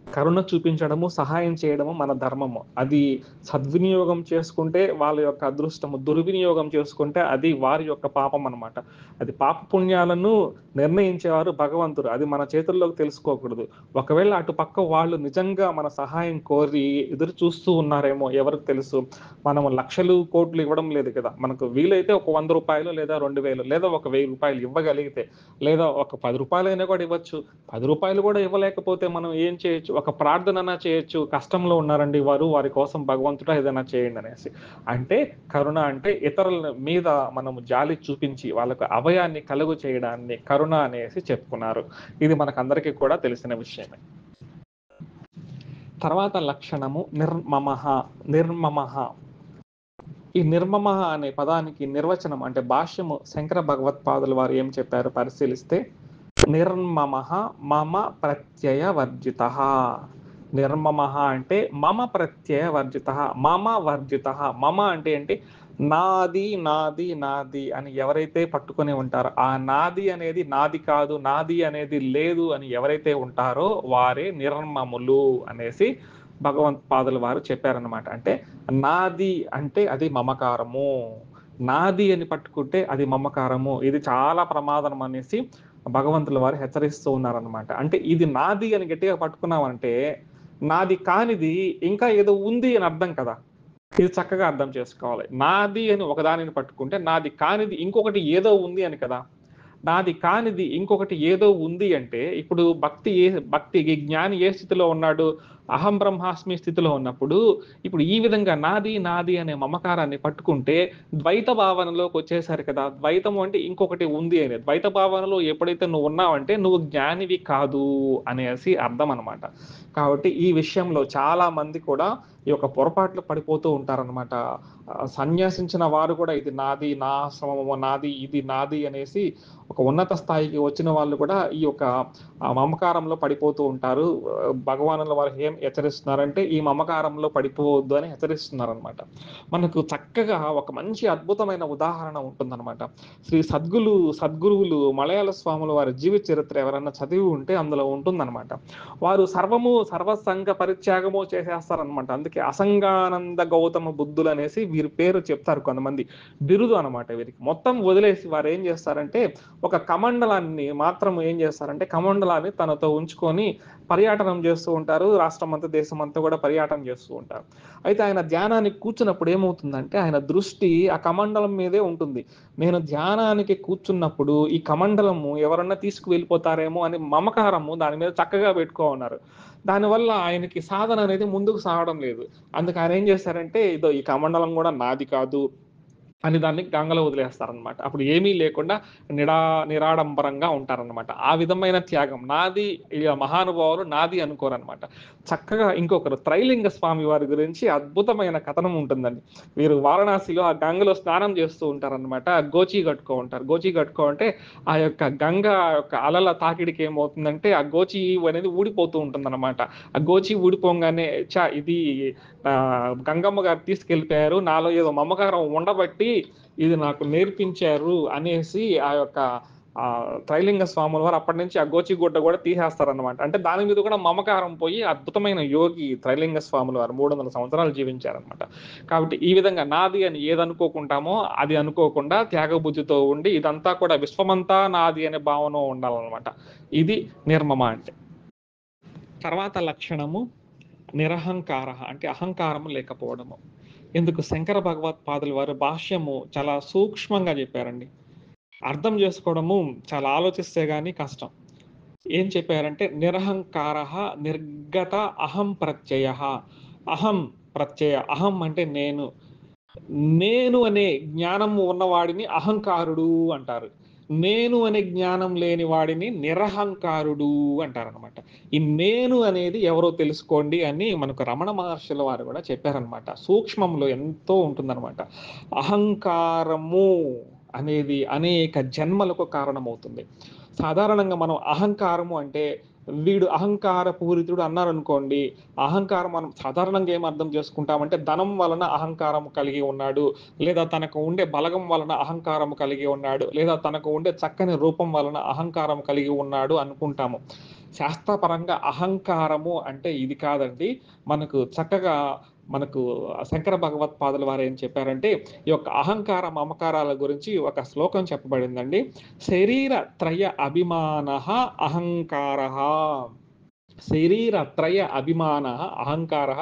కరుణ చూపించడము, సహాయం చేయడము మన ధర్మము. అది సద్వినియోగం చేసుకుంటే వాళ్ళ యొక్క అదృష్టము, దుర్వినియోగం చేసుకుంటే అది వారి యొక్క పాపం అన్నమాట. అది పాప పుణ్యాలను నిర్ణయించేవారు భగవంతుడు. అది మన చేతుల్లోకి తెలుసుకోకూడదు. ఒకవేళ అటుపక్క వాళ్ళు నిజంగా మన సహాయం కోరి ఎదురు చూస్తూ ఉన్నారేమో ఎవరికి తెలుసు. మనము లక్షలు, కోట్లు ఇవ్వడం లేదు కదా! మనకు వీలైతే ఒక రూ. 100 లేదా 2000 లేదా ఒక రూ. 1000 ఇవ్వగలిగితే, లేదా ఒక రూ. 10 కూడా ఇవ్వచ్చు. రూ. 10 కూడా ఇవ్వలేకపోతే మనం ఏం చేయొచ్చు? ఒక ప్రార్థనన్నా చేయొచ్చు. కష్టంలో ఉన్నారండి వారు, వారి కోసం భగవంతుడా ఏదైనా చేయండి అనేసి. అంటే కరుణ అంటే ఇతరుల మీద మనము జాలి చూపించి వాళ్ళకు అభయాన్ని కలుగు చేయడాన్ని కరుణ అనేసి చెప్పుకున్నారు. ఇది మనకందరికీ కూడా తెలిసిన విషయమే. తర్వాత లక్షణము నిర్మమః. నిర్మమః. ఈ నిర్మమః అనే పదానికి నిర్వచనం అంటే భాష్యము శంకర భగవత్పాదుల వారు ఏం చెప్పారో పరిశీలిస్తే, నిర్మమః మమ ప్రత్యయ వర్జితః. నిర్మమః అంటే మమ ప్రత్యయ వర్జితః. మమ వర్జితః. మమ అంటే ఏంటి? నాది, నాది, నాది అని ఎవరైతే పట్టుకొని ఉంటారో, ఆ నాది అనేది నాది కాదు, నాది అనేది లేదు అని ఎవరైతే ఉంటారో వారే నిర్మములు అనేసి భగవత్పాదుల వారు చెప్పారన్నమాట. అంటే నాది అంటే అది మమకారము. నాది అని పట్టుకుంటే అది మమకారము. ఇది చాలా ప్రమాదం అనేసి భగవంతుల వారు హెచ్చరిస్తూ ఉన్నారన్నమాట. అంటే ఇది నాది అని గట్టిగా పట్టుకున్నామంటే, నాది కానిది ఇంకా ఏదో ఉంది అని అర్థం కదా! ఇది చక్కగా అర్థం చేసుకోవాలి. నాది అని ఒకదానిని పట్టుకుంటే, నాది కానిది ఇంకొకటి ఏదో ఉంది అని కదా! నాది కానిది ఇంకొకటి ఏదో ఉంది అంటే, ఇప్పుడు భక్తి జ్ఞాని ఏ స్థితిలో ఉన్నాడు? అహం బ్రహ్మాస్మి స్థితిలో ఉన్నప్పుడు, ఇప్పుడు ఈ విధంగా నాది, నాది అనే మమకారాన్ని పట్టుకుంటే, ద్వైత భావనలోకొచ్చేసారు కదా! ద్వైతము అంటే ఇంకొకటి ఉంది అని. ద్వైత భావనలో ఎప్పుడైతే నువ్వు ఉన్నావంటే, నువ్వు జ్ఞానివి కాదు అనేసి అర్థం అనమాట. కాబట్టి ఈ విషయంలో చాలా మంది కూడా ఈ యొక్క పొరపాట్లు పడిపోతూ ఉంటారనమాట. సన్యాసించిన వారు కూడా ఇది నాది, నా ఆశ్రమము నాది, ఇది నాది అనేసి ఒక ఉన్నత స్థాయికి వచ్చిన వాళ్ళు కూడా ఈ యొక్క మమకారంలో పడిపోతూ ఉంటారు. భగవానుల వారు ఏం హెచ్చరిస్తున్నారంటే, ఈ మమకారంలో పడిపోవద్దు అని హెచ్చరిస్తున్నారనమాట. మనకు చక్కగా ఒక మంచి అద్భుతమైన ఉదాహరణ ఉంటుందనమాట. సద్గురువులు మలయాళ స్వాముల వారి జీవిత చరిత్ర ఎవరన్నా చదివి ఉంటే అందులో ఉంటుందనమాట. వారు సర్వసంగ పరిత్యాగము చేసేస్తారనమాట. అందుకే అసంగానంద గౌతమ బుద్ధులు అనేసి వీరి పేరు చెప్తారు కొంతమంది. బిరుదు అనమాట వీరికి. మొత్తం వదిలేసి వారు ఏం చేస్తారంటే, ఒక కమండలాన్ని మాత్రం ఏం చేస్తారంటే, కమండలాన్ని తనతో ఉంచుకొని పర్యాటనం చేస్తూ ఉంటారు. రాష్ట్రమంతా, దేశమంతా కూడా పర్యాటన చేస్తూ ఉంటారు. అయితే ఆయన ధ్యానానికి కూర్చున్నప్పుడు ఏమవుతుందంటే, ఆయన దృష్టి ఆ కమండలం మీదే ఉంటుంది. నేను ధ్యానానికి కూర్చున్నప్పుడు ఈ కమండలము ఎవరన్నా తీసుకువెళ్ళిపోతారేమో అని మమకారము దాని మీద చక్కగా పెట్టుకోనున్నారు. దానివల్ల ఆయనకి సాధన అనేది ముందుకు సాగడం లేదు. అందుకు ఆయన ఏం చేశారంటే, ఇదో ఈ కమండలం కూడా నాది కాదు అని దాన్ని గంగలో వదిలేస్తారనమాట. అప్పుడు ఏమీ లేకుండా నిరాడంబరంగా ఉంటారనమాట. ఆ విధమైన త్యాగం. నాది మహానుభావులు నాది అనుకోరనమాట. చక్కగా ఇంకొకరు త్రైలింగ స్వామి వారి గురించి అద్భుతమైన కథనం ఉంటుందండి. వీరు వారణాసిలో ఆ గంగలో స్నానం చేస్తూ ఉంటారనమాట. గోచి కట్టుకో ఉంటారు. గోచి కట్టుకో అంటే ఆ యొక్క గంగ యొక్క అలల తాకిడికి ఏమవుతుందంటే ఆ గోచి అనేది ఊడిపోతూ ఉంటుందన్నమాట. ఆ గోచి ఊడిపోగానే ఇది గంగమ్మ గారు తీసుకెళ్ళిపోయారు. నాలో ఏదో మమకారం ఉండబట్టి ఇది నాకు నేర్పించారు అనేసి ఆ యొక్క త్రైలింగ స్వాముల వారు అప్పటి నుంచి ఆ గోచిగుడ్డ కూడా తీసేస్తారనమాట. అంటే దాని మీద కూడా మమకారం పోయి అద్భుతమైన యోగి త్రైలింగ స్వాముల వారు 300 సంవత్సరాలు జీవించారనమాట. కాబట్టి ఈ విధంగా నాది అని ఏదనుకోకుంటామో అది అనుకోకుండా త్యాగబుద్ధితో ఉండి ఇదంతా కూడా విశ్వమంతా నాది అనే భావన ఉండాలనమాట. ఇది నిర్మమ అంటే. తర్వాత లక్షణము నిరహంకార అంటే అహంకారము లేకపోవడము. ఎందుకు శంకర భగవత్పాదుల వారు భాష్యము చాలా సూక్ష్మంగా చెప్పారండి. అర్థం చేసుకోవడము చాలా ఆలోచిస్తే గాని కష్టం. ఏం చెప్పారంటే నిరహంకారః నిర్గత అహం ప్రత్యయః. అహం ప్రత్యయ. అహం అంటే నేను. నేను అనే జ్ఞానము ఉన్నవాడిని అహంకారుడు అంటారు. నేను అనే జ్ఞానం లేని వాడిని నిరహంకారుడు అంటారనమాట. ఈ నేను అనేది ఎవరో తెలుసుకోండి అని మనకు రమణ మహర్షుల వారు కూడా చెప్పారనమాట. సూక్ష్మంలో ఎంతో ఉంటుందన్నమాట. అహంకారము అనేది అనేక జన్మలకు కారణమవుతుంది. సాధారణంగా మనం అహంకారము అంటే వీడు అహంకార పూరితుడు అన్నారనుకోండి. అహంకారం మనం సాధారణంగా ఏం అర్థం చేసుకుంటామంటే ధనం వలన అహంకారం కలిగి ఉన్నాడు, లేదా తనకు ఉండే బలగం వలన అహంకారం కలిగి ఉన్నాడు, లేదా తనకు ఉండే చక్కని రూపం వలన అహంకారం కలిగి ఉన్నాడు అనుకుంటాము. శాస్త్రపరంగా అహంకారము అంటే ఇది కాదండి. మనకు చక్కగా మనకు శంకర భగవత్పాదుల వారు ఏం చెప్పారంటే, ఈ యొక్క అహంకార, మమకారాల గురించి ఒక శ్లోకం చెప్పబడిందండి. శరీర త్రయ అభిమానః అహంకారః. శరీరత్రయ అభిమానః అహంకారః.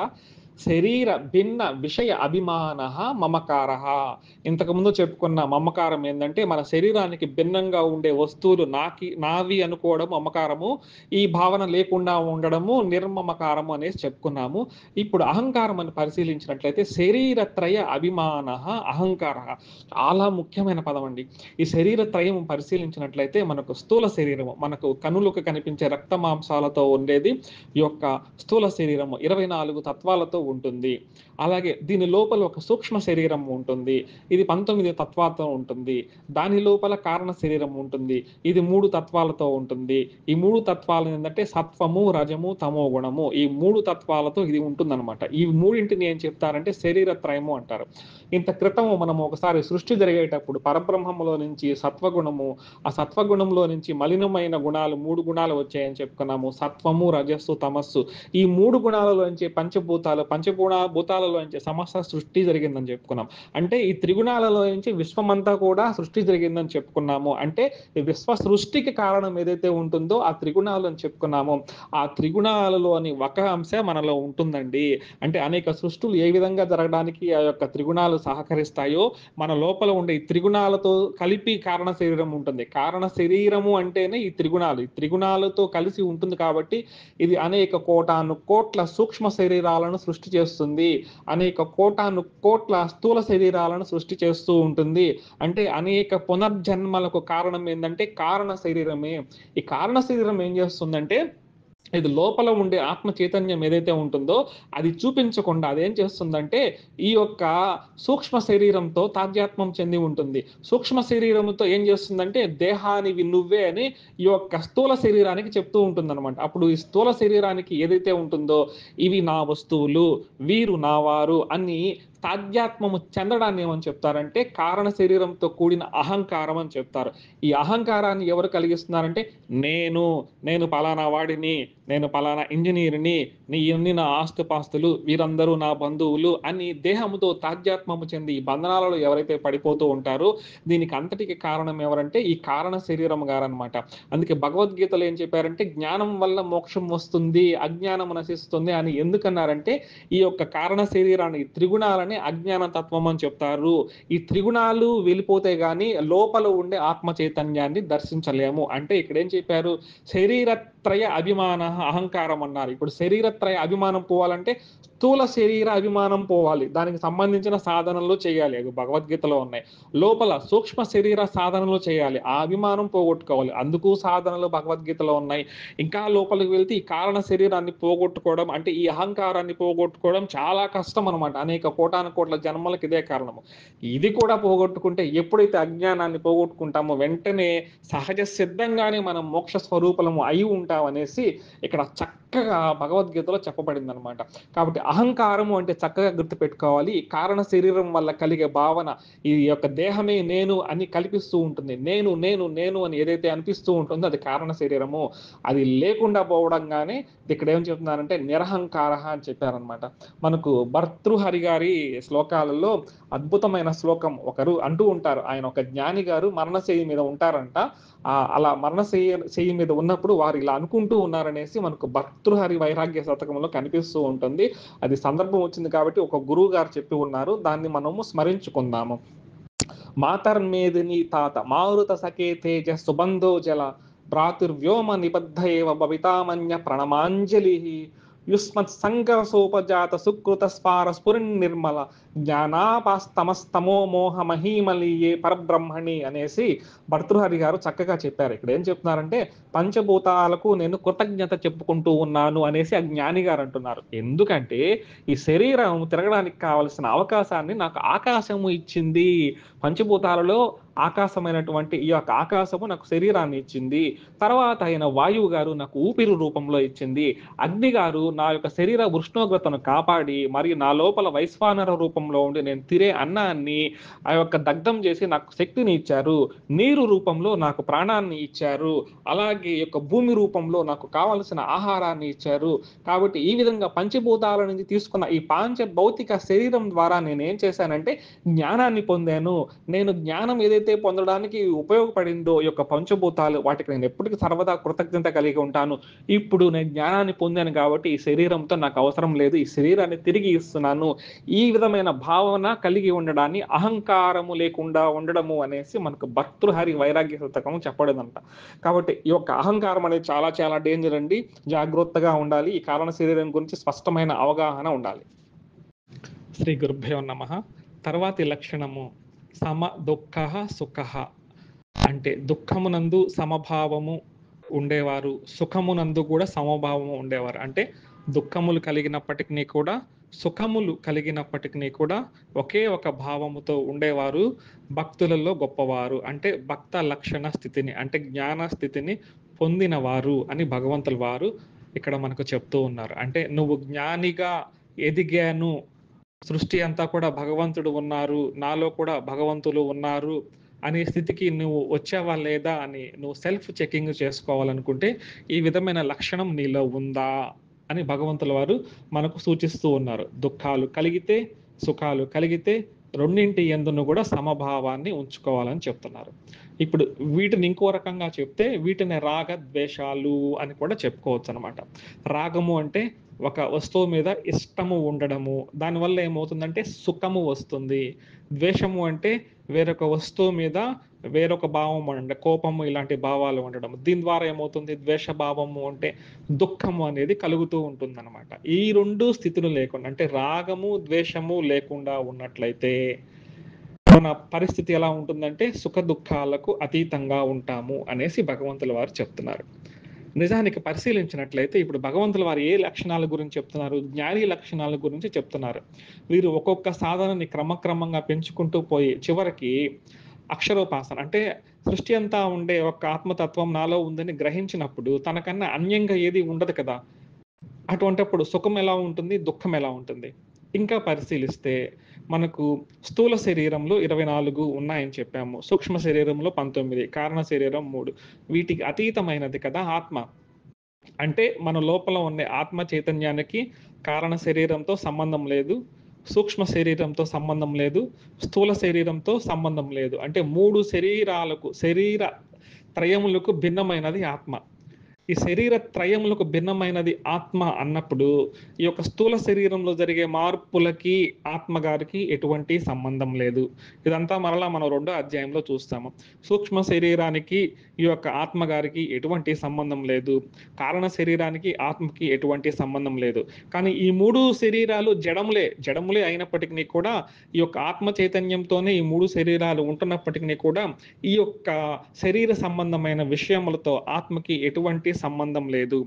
శరీర భిన్న విషయ అభిమానః మమకారః. ఇంతకుముందు చెప్పుకున్న మమకారం ఏందంటే, మన శరీరానికి భిన్నంగా ఉండే వస్తువులు నావి అనుకోవడం మమకారము. ఈ భావన లేకుండా ఉండడము నిర్మమకారము అనేసి చెప్పుకున్నాము. ఇప్పుడు అహంకారం అని పరిశీలించినట్లయితే శరీరత్రయ అభిమానః అహంకారః. చాలా ముఖ్యమైన పదమండి. ఈ శరీరత్రయం పరిశీలించినట్లయితే మనకు స్థూల శరీరము, మనకు కనులకు కనిపించే రక్త మాంసాలతో ఉండేది ఈ యొక్క స్థూల శరీరము 24 తత్వాలతో ఉంటుంది. అలాగే దీని లోపల ఒక సూక్ష్మ శరీరం ఉంటుంది. ఇది 19 తత్వాలతో ఉంటుంది. దాని లోపల కారణ శరీరం ఉంటుంది. ఇది 3 తత్వాలతో ఉంటుంది. ఈ 3 తత్వాలు ఏందంటే సత్వము, రజము, తమో గుణము. ఈ 3 తత్వాలతో ఇది ఉంటుందన్నమాట. ఈ మూడింటిని ఏం చెప్తారంటే శరీరత్రయము అంటారు. ఇంత క్రితము మనం ఒకసారి సృష్టి జరిగేటప్పుడు పరబ్రహ్మములో నుంచి సత్వగుణము, ఆ సత్వగుణంలో నుంచి మలినమైన గుణాలు 3 గుణాలు వచ్చాయని చెప్పుకున్నాము. సత్వము, రజస్సు, తమస్సు. ఈ 3 గుణాలలోంచి భూతాలలోంచి సమస్త సృష్టి జరిగిందని చెప్పుకున్నాం. అంటే ఈ త్రిగుణాలలో నుంచి విశ్వమంతా కూడా సృష్టి జరిగిందని చెప్పుకున్నాము. అంటే ఈ విశ్వ సృష్టికి కారణం ఏదైతే ఉంటుందో ఆ త్రిగుణాలు అని చెప్పుకున్నాము. ఆ త్రిగుణాలలోని ఒక అంశ మనలో ఉంటుందండి. అంటే అనేక సృష్టులు ఏ విధంగా జరగడానికి ఆ యొక్క త్రిగుణాలు సహకరిస్తాయో, మన లోపల ఉండే ఈ త్రిగుణాలతో కలిపి కారణ శరీరం ఉంటుంది. కారణ శరీరము అంటేనే ఈ త్రిగుణాలు. ఈ త్రిగుణాలతో కలిసి ఉంటుంది కాబట్టి ఇది అనేక కోటాను కోట్ల సూక్ష్మ శరీరాలను సృష్టి చేస్తుంది. అనేక కోటాను కోట్ల స్థూల శరీరాలను సృష్టి చేస్తూ ఉంటుంది. అంటే అనేక పునర్జన్మలకు కారణం ఏందంటే కారణ శరీరమే. ఈ కారణ శరీరం ఏం చేస్తుందంటే, ఇది లోపల ఉండే ఆత్మ చైతన్యం ఏదైతే ఉంటుందో అది చూపించకుండా అదేం చేస్తుందంటే ఈ యొక్క సూక్ష్మ శరీరంతో తాదాత్మ్యం చెంది ఉంటుంది. సూక్ష్మ శరీరంతో ఏం చేస్తుందంటే దేహానివి నువ్వే అని ఈ యొక్క స్థూల శరీరానికి చెప్తూ ఉంటుందన్నమాట. అప్పుడు ఈ స్థూల శరీరానికి ఏదైతే ఉంటుందో ఇవి నా వస్తువులు, వీరు నా వారు అని తాదాత్మ్యము చెందడాన్ని ఏమని చెప్తారంటే కారణ శరీరంతో కూడిన అహంకారం అని చెప్తారు. ఈ అహంకారాన్ని ఎవరు కలిగిస్తున్నారంటే నేను పలానా వాడిని, నేను పలానా ఇంజినీర్‌ని, ఇయన్నీ నా ఆస్తుపాస్తులు, వీరందరూ నా బంధువులు అని దేహముతో తాదాత్మ్యము చెంది ఈ బంధనాలలో ఎవరైతే పడిపోతూ ఉంటారో దీనికి అంతటికి కారణం ఎవరంటే ఈ కారణ శరీరం గారనమాట. అందుకే భగవద్గీతలో ఏం చెప్పారంటే జ్ఞానం వల్ల మోక్షం వస్తుంది, అజ్ఞానం నశిస్తుంది అని ఎందుకన్నారంటే ఈ యొక్క కారణ శరీరాన్ని త్రిగుణాలని అజ్ఞాన తత్వం అని చెప్తారు. ఈ త్రిగుణాలు వెళ్ళిపోతే గాని లోపల ఉండే ఆత్మ చైతన్యాన్ని దర్శించలేము. అంటే ఇక్కడ ఏం చెప్పారు, శరీరత్రయ అభిమాన అహంకారం అన్నారు. ఇప్పుడు శరీరత్రయ అభిమానం పోవాలంటే స్థూల శరీర అభిమానం పోవాలి. దానికి సంబంధించిన సాధనలు చేయాలి. అవి భగవద్గీతలో ఉన్నాయి. లోపల సూక్ష్మ శరీర సాధనలు చేయాలి. ఆ అభిమానం పోగొట్టుకోవాలి. అందుకు సాధనలు భగవద్గీతలో ఉన్నాయి. ఇంకా లోపలికి వెళ్తే ఈ కారణ శరీరాన్ని పోగొట్టుకోవడం అంటే ఈ అహంకారాన్ని పోగొట్టుకోవడం చాలా కష్టం అనమాట. అనేక కోటాను కోట్ల జన్మలకు ఇదే కారణము. ఇది కూడా పోగొట్టుకుంటే ఎప్పుడైతే అజ్ఞానాన్ని పోగొట్టుకుంటామో వెంటనే సహజ సిద్ధంగానే మనం మోక్ష స్వరూపము అయి ఉంటామనేసి ఇక్కడ చక్కగా భగవద్గీతలో చెప్పబడిందనమాట. కాబట్టి అహంకారము అంటే చక్కగా గుర్తుపెట్టుకోవాలి. ఈ కారణ శరీరం వల్ల కలిగే భావన ఈ యొక్క దేహమే నేను అని కల్పిస్తూ ఉంటుంది. నేను అని ఏదైతే అనిపిస్తూ ఉంటుందో అది కారణ శరీరము. అది లేకుండా పోవడంగానే ఇక్కడ ఏం చెప్తున్నారంటే నిరహంకార అని చెప్పారనమాట. మనకు భర్తృహరి గారి శ్లోకాలలో అద్భుతమైన శ్లోకం ఒకరు అంటూ ఉంటారు. ఆయన ఒక జ్ఞాని గారు మరణశయ్య మీద ఉంటారంట. అలా మరణశయ్య మీద ఉన్నప్పుడు వారు ఇలా అనుకుంటూ ఉన్నారనేసి మనకు భర్తృహరి వైరాగ్య శతకంలో కనిపిస్తూ ఉంటుంది. అది సందర్భం వచ్చింది కాబట్టి ఒక గురువు గారు చెప్పి ఉన్నారు. దాన్ని మనము స్మరించుకుందాము. మాతర్మేదిని తాత మారుత సఖే తేజ సుబంధో జల భ్రాతుర్వ్యోమ నిబద్ధ ఏవ భవితామన్య ప్రణమాంజలి యుష్మత్ సంకరసోపజాత సుకృత స్పార స్ఫురిన్ నిర్మల జ్ఞానాపాస్తమస్తమో మోహ మహీమలీయే పరబ్రహ్మణి అనేసి భర్తృహరి గారు చక్కగా చెప్పారు. ఇక్కడ ఏం చెప్తున్నారంటే పంచభూతాలకు నేను కృతజ్ఞత చెప్పుకుంటూ ఉన్నాను అనేసి ఆ జ్ఞాని గారు అంటున్నారు. ఎందుకంటే ఈ శరీరం తిరగడానికి కావలసిన అవకాశాన్ని నాకు ఆకాశము ఇచ్చింది. పంచభూతాలలో ఆకాశమైనటువంటి ఈ యొక్క ఆకాశము నాకు శరీరాన్ని ఇచ్చింది. తర్వాత అయిన వాయువు గారు నాకు ఊపిరి రూపంలో ఇచ్చింది. అగ్ని గారు నా యొక్క శరీర ఉష్ణోగ్రతను కాపాడి, మరియు నా లోపల వైశ్వానర రూపంలో ఉండి నేను తినే అన్నాన్ని ఆ యొక్క దగ్ధం చేసి నాకు శక్తిని ఇచ్చారు. నీరు రూపంలో నాకు ప్రాణాన్ని ఇచ్చారు. అలాగే ఈ యొక్క భూమి రూపంలో నాకు కావలసిన ఆహారాన్ని ఇచ్చారు. కాబట్టి ఈ విధంగా పంచభూతాల నుంచి తీసుకున్న ఈ భౌతిక శరీరం ద్వారా నేనేం చేశానంటే జ్ఞానాన్ని పొందాను. నేను జ్ఞానం ఏదైతే పొందడానికి ఉపయోగపడిందో ఈ యొక్క పంచభూతాలు, వాటికి నేను ఎప్పటికి సర్వదా కృతజ్ఞత కలిగి ఉంటాను. ఇప్పుడు నేను జ్ఞానాన్ని పొందాను కాబట్టి ఈ శరీరంతో నాకు అవసరం లేదు. ఈ శరీరాన్ని తిరిగి ఇస్తున్నాను. ఈ విధమైన భావన కలిగి ఉండడాన్ని అహంకారము లేకుండా ఉండడము అనేసి మనకు భర్తృహరి వైరాగ్య శతకం చెప్పడదంట. కాబట్టి ఈ యొక్క అహంకారం అనేది చాలా చాలా డేంజర్ అండి. జాగ్రత్తగా ఉండాలి. ఈ కారణ శరీరం గురించి స్పష్టమైన అవగాహన ఉండాలి. శ్రీ గురుభ్యో నమః. తర్వాతి లక్షణము సమ దుఃఖ సుఖ. అంటే దుఃఖమునందు సమభావము ఉండేవారు, సుఖమునందు కూడా సమభావము ఉండేవారు. అంటే దుఃఖములు కలిగినప్పటికీ కూడా, సుఖములు కలిగినప్పటికీ కూడా ఒకే ఒక భావముతో ఉండేవారు భక్తులలో గొప్పవారు. అంటే భక్త లక్షణ స్థితిని, అంటే జ్ఞాన స్థితిని పొందినవారు అని భగవంతుల వారు ఇక్కడ మనకు చెప్తూ ఉన్నారు. అంటే నువ్వు జ్ఞానిగా ఎదిగాను, సృష్టి అంతా కూడా భగవంతుడు ఉన్నారు, నాలో కూడా భగవంతులు ఉన్నారు అనే స్థితికి నువ్వు వచ్చావా లేదా అని నువ్వు సెల్ఫ్ చెకింగ్ చేసుకోవాలనుకుంటే ఈ విధమైన లక్షణం నీలో ఉందా అని భగవంతుల వారు మనకు సూచిస్తూ ఉన్నారు. దుఃఖాలు కలిగితే, సుఖాలు కలిగితే రెండింటి యందును కూడా సమభావాన్ని ఉంచుకోవాలని చెప్తున్నారు. ఇప్పుడు వీటిని ఇంకో రకంగా చెప్తే వీటిని రాగ ద్వేషాలు అని కూడా చెప్పుకోవచ్చు అనమాట. రాగము అంటే ఒక వస్తువు మీద ఇష్టము ఉండడము, దానివల్ల ఏమవుతుందంటే సుఖము వస్తుంది. ద్వేషము అంటే వేరొక వస్తువు మీద వేరొక భావం అంటే కోపము, ఇలాంటి భావాలు ఉండడం. దీని ద్వారా ఏమవుతుంది, ద్వేష భావము అంటే దుఃఖము అనేది కలుగుతూ ఉంటుంది అనమాట. ఈ రెండు స్థితులు లేకుండా, అంటే రాగము ద్వేషము లేకుండా ఉన్నట్లయితే మన పరిస్థితి ఎలా ఉంటుందంటే సుఖ దుఃఖాలకు అతీతంగా ఉంటాము అనేసి భగవంతుల వారు చెప్తున్నారు. నిజానికి పరిశీలించినట్లయితే ఇప్పుడు భగవంతుల వారు ఏ లక్షణాల గురించి చెప్తున్నారు, జ్ఞాని లక్షణాల గురించి చెప్తున్నారు. వీరు ఒక్కొక్క సాధనని క్రమక్రమంగా పెంచుకుంటూ పోయి చివరికి అక్షరోపాసన, అంటే సృష్టి అంతా ఉండే ఒక ఆత్మతత్వం నాలో ఉందని గ్రహించినప్పుడు తనకన్నా అన్యంగా ఏది ఉండదు కదా. అటువంటప్పుడు సుఖం ఎలా ఉంటుంది, దుఃఖం ఎలా ఉంటుంది? ఇంకా పరిశీలిస్తే మనకు స్థూల శరీరంలో 24 ఉన్నాయని చెప్పాము, సూక్ష్మ శరీరంలో 19, కారణ శరీరం 3. వీటికి అతీతమైనది కదా ఆత్మ. అంటే మన లోపల ఉండే ఆత్మ చైతన్యానికి కారణ శరీరంతో సంబంధం లేదు, సూక్ష్మ శరీరంతో సంబంధం లేదు, స్థూల శరీరంతో సంబంధం లేదు. అంటే 3 శరీరాలకు, శరీర త్రయములకు భిన్నమైనది ఆత్మ. ఈ శరీర త్రయములకు భిన్నమైనది ఆత్మ అన్నప్పుడు ఈ యొక్క స్థూల శరీరంలో జరిగే మార్పులకి ఆత్మగారికి ఎటువంటి సంబంధం లేదు. ఇదంతా మరలా మనం 2వ అధ్యాయంలో చూస్తాము. సూక్ష్మ శరీరానికి ఈ యొక్క ఆత్మగారికి ఎటువంటి సంబంధం లేదు, కారణ శరీరానికి ఆత్మకి ఎటువంటి సంబంధం లేదు. కానీ ఈ 3 శరీరాలు జడములే అయినప్పటికీ కూడా ఈ యొక్క ఆత్మ చైతన్యంతోనే ఈ 3 శరీరాలు ఉంటున్నప్పటికీ కూడా ఈ యొక్క శరీర సంబంధమైన విషయములతో ఆత్మకి ఎటువంటి సంబంధం లేదు.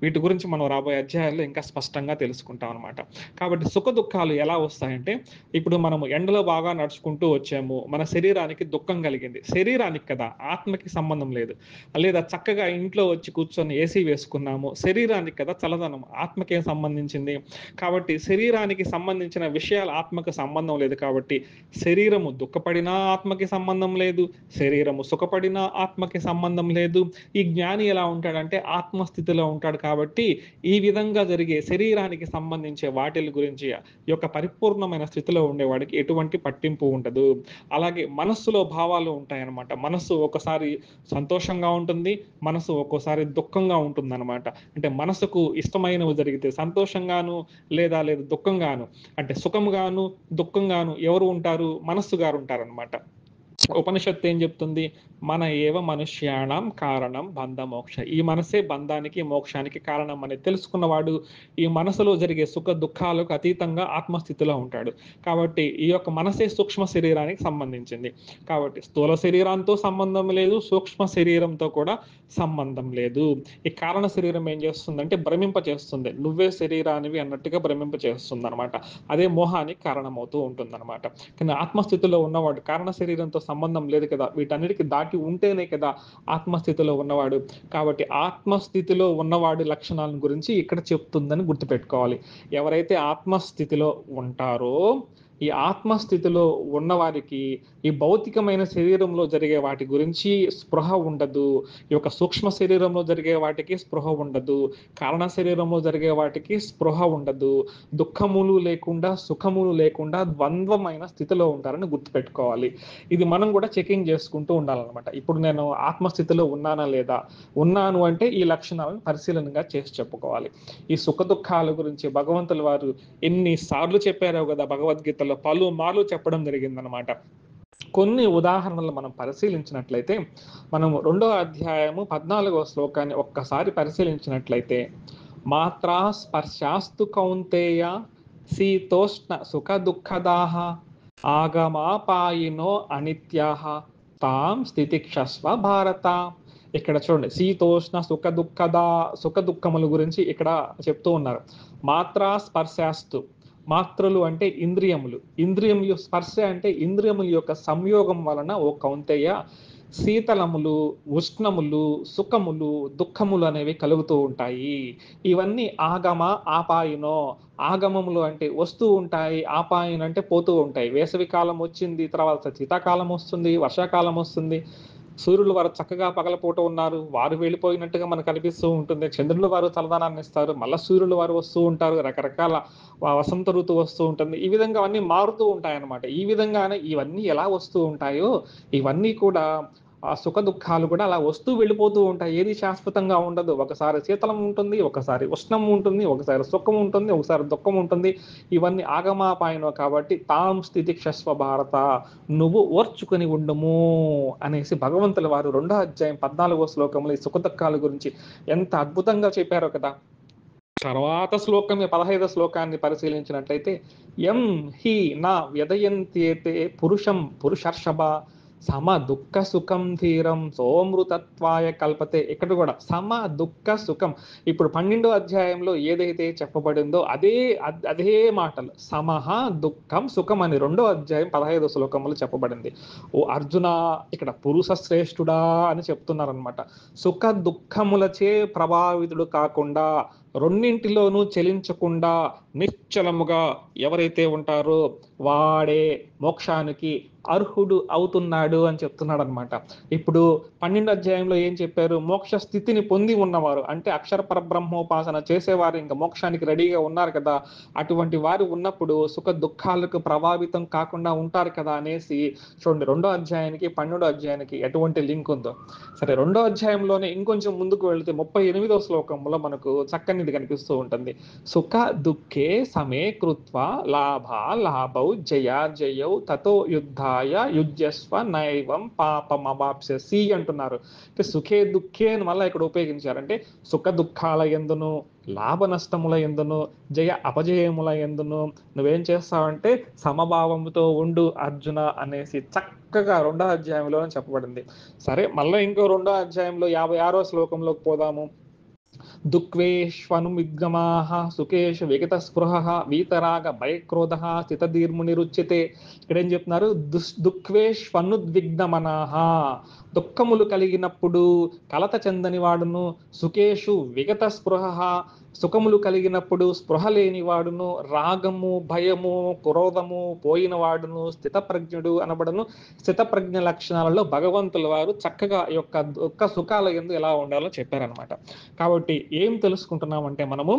వీటి గురించి మనం రాబోయే అధ్యాయాల్లో ఇంకా స్పష్టంగా తెలుసుకుంటాం అనమాట. కాబట్టి సుఖ దుఃఖాలు ఎలా వస్తాయంటే, ఇప్పుడు మనము ఎండలో బాగా నడుచుకుంటూ వచ్చాము, మన శరీరానికి దుఃఖం కలిగింది, శరీరానికి కదా, ఆత్మకి సంబంధం లేదు. లేదా చక్కగా ఇంట్లో వచ్చి కూర్చొని ఏసీ వేసుకున్నాము, శరీరానికి కదా చల్లదనం, ఆత్మకేం సంబంధించింది? కాబట్టి శరీరానికి సంబంధించిన విషయాలు ఆత్మకు సంబంధం లేదు. కాబట్టి శరీరము దుఃఖపడినా ఆత్మకి సంబంధం లేదు, శరీరము సుఖపడినా ఆత్మకి సంబంధం లేదు. ఈ జ్ఞాని ఎలా ఉంటాడంటే ఆత్మస్థితిలో ఉంటాడు. కాబట్టి ఈ విధంగా జరిగే శరీరానికి సంబంధించే వాటి గురించి ఈ యొక్క పరిపూర్ణమైన స్థితిలో ఉండేవాడికి ఎటువంటి పట్టింపు ఉండదు. అలాగే మనస్సులో భావాలు ఉంటాయన్నమాట. మనస్సు ఒకసారి సంతోషంగా ఉంటుంది, మనసు ఒక్కోసారి దుఃఖంగా ఉంటుంది అనమాట. అంటే మనసుకు ఇష్టమైనవి జరిగితే సంతోషంగాను, లేదా దుఃఖంగాను, అంటే సుఖంగాను దుఃఖంగాను ఎవరు ఉంటారు? మనస్సు గారు ఉంటారనమాట. ఉపనిషత్తు ఏం చెప్తుంది? మన ఏవ మనుష్యాణం కారణం బంధ మోక్ష. ఈ మనసే బంధానికి మోక్షానికి కారణం అని తెలుసుకున్నవాడు ఈ మనసులో జరిగే సుఖ దుఃఖాలకు అతీతంగా ఆత్మస్థితిలో ఉంటాడు. కాబట్టి ఈ యొక్క మనసే సూక్ష్మ శరీరానికి సంబంధించింది. కాబట్టి స్థూల శరీరంతో సంబంధం లేదు, సూక్ష్మ శరీరంతో కూడా సంబంధం లేదు. ఈ కారణ శరీరం ఏం చేస్తుందంటే భ్రమింప చేస్తుంది, నువ్వే శరీరానివి అన్నట్టుగా భ్రమింప చేస్తుంది అనమాట. అదే మోహానికి కారణమవుతూ ఉంటుంది అనమాట. కానీ ఆత్మస్థితిలో ఉన్నవాడు కారణ శరీరంతో సంబంధం సంబంధం లేదు కదా, వీటన్నిటికి దాటి ఉంటేనే కదా ఆత్మస్థితిలో ఉన్నవాడు. కాబట్టి ఆత్మస్థితిలో ఉన్నవాడి లక్షణాలను గురించి ఇక్కడ చెప్తుందని గుర్తుపెట్టుకోవాలి. ఎవరైతే ఆత్మస్థితిలో ఉంటారో, ఈ ఆత్మస్థితిలో ఉన్నవారికి ఈ భౌతికమైన శరీరంలో జరిగే వాటి గురించి స్పృహ ఉండదు. ఈ యొక్క సూక్ష్మ శరీరంలో జరిగే వాటికి స్పృహ ఉండదు. కారణ శరీరంలో జరిగే వాటికి స్పృహ ఉండదు. దుఃఖములు లేకుండా, సుఖములు లేకుండా ద్వంద్వమైన స్థితిలో ఉంటారని గుర్తుపెట్టుకోవాలి. ఇది మనం కూడా చెకింగ్ చేసుకుంటూ ఉండాలన్నమాట. ఇప్పుడు నేను ఆత్మస్థితిలో ఉన్నానా లేదా? ఉన్నాను అంటే ఈ లక్షణాలను పరిశీలనగా చేసి చెప్పుకోవాలి. ఈ సుఖ దుఃఖాల గురించి భగవంతుల వారు ఎన్ని సార్లు చెప్పారో కదా, భగవద్గీతలో పలుమార్లు చెప్పడం జరిగిందనమాట. కొన్ని ఉదాహరణలు మనం పరిశీలించినట్లయితే, మనం 2వ అధ్యాయము 14వ శ్లోకాన్ని ఒక్కసారి పరిశీలించినట్లయితే, మాత్రా స్పర్శాస్తు కౌంతేయ శీతోష్ణ సుఖ దుఃఖదాః ఆగమాపాయినో అనిత్యాః తాం స్థితిక్షస్వ భారత. ఇక్కడ చూడండి, శీతోష్ణ సుఖ దుఃఖముల గురించి ఇక్కడ చెప్తూ ఉన్నారు. మాత్రా స్పర్శాస్తు, మాత్రలు అంటే ఇంద్రియములు, ఇంద్రియములు స్పర్శ అంటే ఇంద్రియముల యొక్క సంయోగం వలన ఓ కౌంతేయ శీతలములు, ఉష్ణములు, సుఖములు, దుఃఖములు అనేవి కలుగుతూ ఉంటాయి. ఇవన్నీ ఆగమ ఆపాయినో, ఆగమములు అంటే వస్తూ ఉంటాయి, ఆపాయన అంటే పోతూ ఉంటాయి. వేసవి కాలం వచ్చింది, తర్వాత శీతాకాలం వస్తుంది, వర్షాకాలం వస్తుంది. సూర్యులు వారు చక్కగా పగలపూట ఉన్నారు, వారు వెళ్ళిపోయినట్టుగా మనకు అనిపిస్తూ ఉంటుంది. చంద్రులు వారు చల్లదనాన్ని ఇస్తారు, మళ్ళా సూర్యులు వారు వస్తూ ఉంటారు, రకరకాల వసంత ఋతువు వస్తూ ఉంటుంది. ఈ విధంగా అన్నీ మారుతూ ఉంటాయన్నమాట. ఈ విధంగానే ఇవన్నీ ఎలా వస్తూ ఉంటాయో, ఇవన్నీ కూడా ఆ సుఖ దుఃఖాలు కూడా అలా వస్తూ వెళ్ళిపోతూ ఉంటాయి. ఏది శాశ్వతంగా ఉండదు. ఒకసారి శీతలం ఉంటుంది, ఒకసారి ఉష్ణం ఉంటుంది, ఒకసారి సుఖం ఉంటుంది, ఒకసారి దుఃఖం ఉంటుంది. ఇవన్నీ ఆగమాపాయనో కాబట్టి తాం స్థితిక్షస్వ భారత, నువ్వు ఓర్చుకొని ఉండుము అనేసి భగవంతుల వారు 2వ అధ్యాయం 14వ శ్లోకంలో ఈ సుఖ దుఃఖాల గురించి ఎంత అద్భుతంగా చెప్పారో కదా. తర్వాత శ్లోకం 15వ శ్లోకాన్ని పరిశీలించినట్లయితే, యం హి నా వ్యదయంత్యేతే పురుషం పురుషర్షభ సమ దుఃఖ సుఖం ధీరం సోమృతత్వాయ కల్పతే. ఇక్కడ కూడా సమ దుఃఖ సుఖం, ఇప్పుడు 12వ అధ్యాయంలో ఏదైతే చెప్పబడిందో అదే మాటలు సమహ దుఃఖం సుఖం అని 2వ అధ్యాయం 15వ శ్లోకంలో చెప్పబడింది. ఓ అర్జున, ఇక్కడ పురుష శ్రేష్ఠుడా అని చెప్తున్నారనమాట. సుఖ దుఃఖములచే ప్రభావితుడు కాకుండా, రెండింటిలోనూ చెలించకుండా నిశ్చలముగా ఎవరైతే ఉంటారో వాడే మోక్షానికి అర్హుడు అవుతున్నాడు అని చెప్తున్నాడు అనమాట. ఇప్పుడు 12వ అధ్యాయంలో ఏం చెప్పారు? మోక్ష స్థితిని పొంది ఉన్నవారు అంటే అక్షర పరబ్రహ్మోపాసన చేసేవారు ఇంకా మోక్షానికి రెడీగా ఉన్నారు కదా. అటువంటి వారు ఉన్నప్పుడు సుఖ దుఃఖాలకు ప్రభావితం కాకుండా ఉంటారు కదా అనేసి చూడండి, 2వ అధ్యాయానికి 12వ అధ్యాయానికి ఎటువంటి లింక్ ఉందో. సరే, 2వ అధ్యాయంలోనే ఇంకొంచెం ముందుకు వెళితే 38వ శ్లోకంలో మనకు చక్కనిది కనిపిస్తూ ఉంటుంది. సుఖ దుఃఖే సమే కృత్వా లాభౌ జయౌ తతో యుద్ధాయ యుజ్యస్వ నైవం పాపమవాప్స్యసి అంటున్నారు. అంటే సుఖే దుఃఖే అని మళ్ళీ ఇక్కడ ఉపయోగించారంటే సుఖ దుఃఖాల యందును, లాభ నష్టముల యందును, జయ అపజయముల యందును నువ్వేం చేస్తావంటే సమభావంతో ఉండు అర్జున అనేసి చక్కగా 2వ అధ్యాయంలోనే చెప్పబడింది. సరే, మళ్ళీ ఇంకో 2వ అధ్యాయంలో 56వ శ్లోకంలోకి పోదాము. దుఃఖేష్వనుమిద్గమాః సుఖేషు విగత స్పృహః వీతరాగ భయక్రోధః స్థితధీర్మునిరుచ్యతే. ఇక్కడ ఏం చెప్తున్నారు? దుఃఖేష్వనుద్విగ్నమనాః, దుఃఖములు కలిగినప్పుడు కలత చెందని వాడును, సుఖేషు విగత స్పృహః, సుఖములు కలిగినప్పుడు స్పృహ లేని వాడును, రాగము భయము క్రోధము పోయిన వాడును స్థితప్రజ్ఞుడు అనబడను. స్థితప్రజ్ఞ లక్షణాలలో భగవంతుల వారు చక్కగా ఈ యొక్క దుఃఖ సుఖాల యందు ఎలా ఉండాలో చెప్పారనమాట. కాబట్టి ఏం తెలుసుకుంటున్నామంటే, మనము